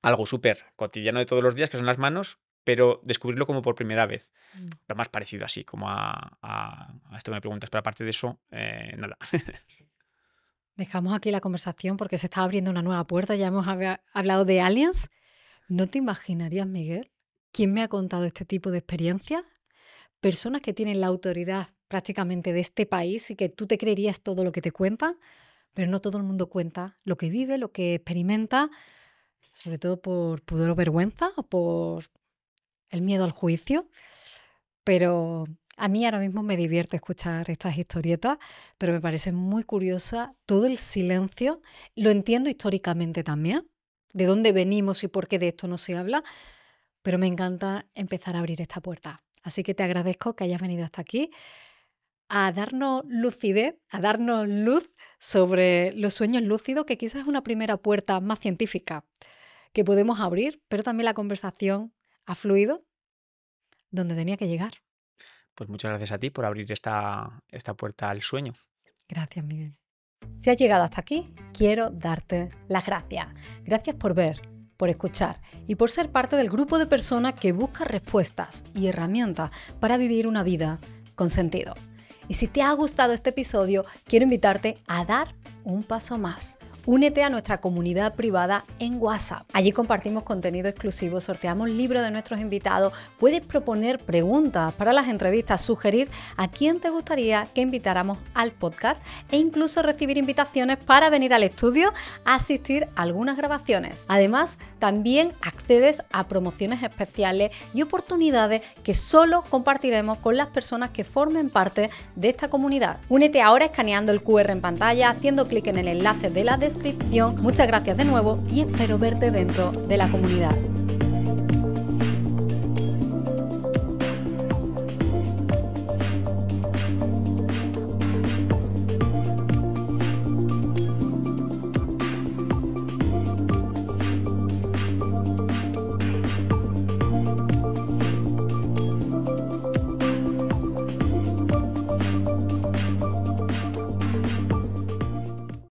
algo súper cotidiano de todos los días, que son las manos, pero descubrirlo como por primera vez. Lo más parecido así, como a esto que me preguntas, pero aparte de eso, nada.
Dejamos aquí la conversación porque se está abriendo una nueva puerta. Ya hemos hablado de aliens. ¿No te imaginarías, Miguel, quién me ha contado este tipo de experiencias? Personas que tienen la autoridad prácticamente de este país y que tú te creerías todo lo que te cuentan, pero no todo el mundo cuenta lo que vive, lo que experimenta, sobre todo por pudor o vergüenza o por el miedo al juicio. Pero a mí ahora mismo me divierte escuchar estas historietas, pero me parece muy curiosa todo el silencio. Lo entiendo históricamente también, de dónde venimos y por qué de esto no se habla, pero me encanta empezar a abrir esta puerta. Así que te agradezco que hayas venido hasta aquí a darnos lucidez, a darnos luz sobre los sueños lúcidos, que quizás es una primera puerta más científica que podemos abrir, pero también la conversación ha fluido donde tenía que llegar.
Pues muchas gracias a ti por abrir esta puerta al sueño.
Gracias, Miguel. Si has llegado hasta aquí, quiero darte las gracias. Gracias por ver, por escuchar y por ser parte del grupo de personas que busca respuestas y herramientas para vivir una vida con sentido. Y si te ha gustado este episodio, quiero invitarte a dar un paso más. Únete a nuestra comunidad privada en WhatsApp. Allí compartimos contenido exclusivo, sorteamos libros de nuestros invitados, puedes proponer preguntas para las entrevistas, sugerir a quién te gustaría que invitáramos al podcast e incluso recibir invitaciones para venir al estudio a asistir a algunas grabaciones. Además, también accedes a promociones especiales y oportunidades que solo compartiremos con las personas que formen parte de esta comunidad. Únete ahora escaneando el QR en pantalla, haciendo clic en el enlace de la descripción. Muchas gracias de nuevo y espero verte dentro de la comunidad.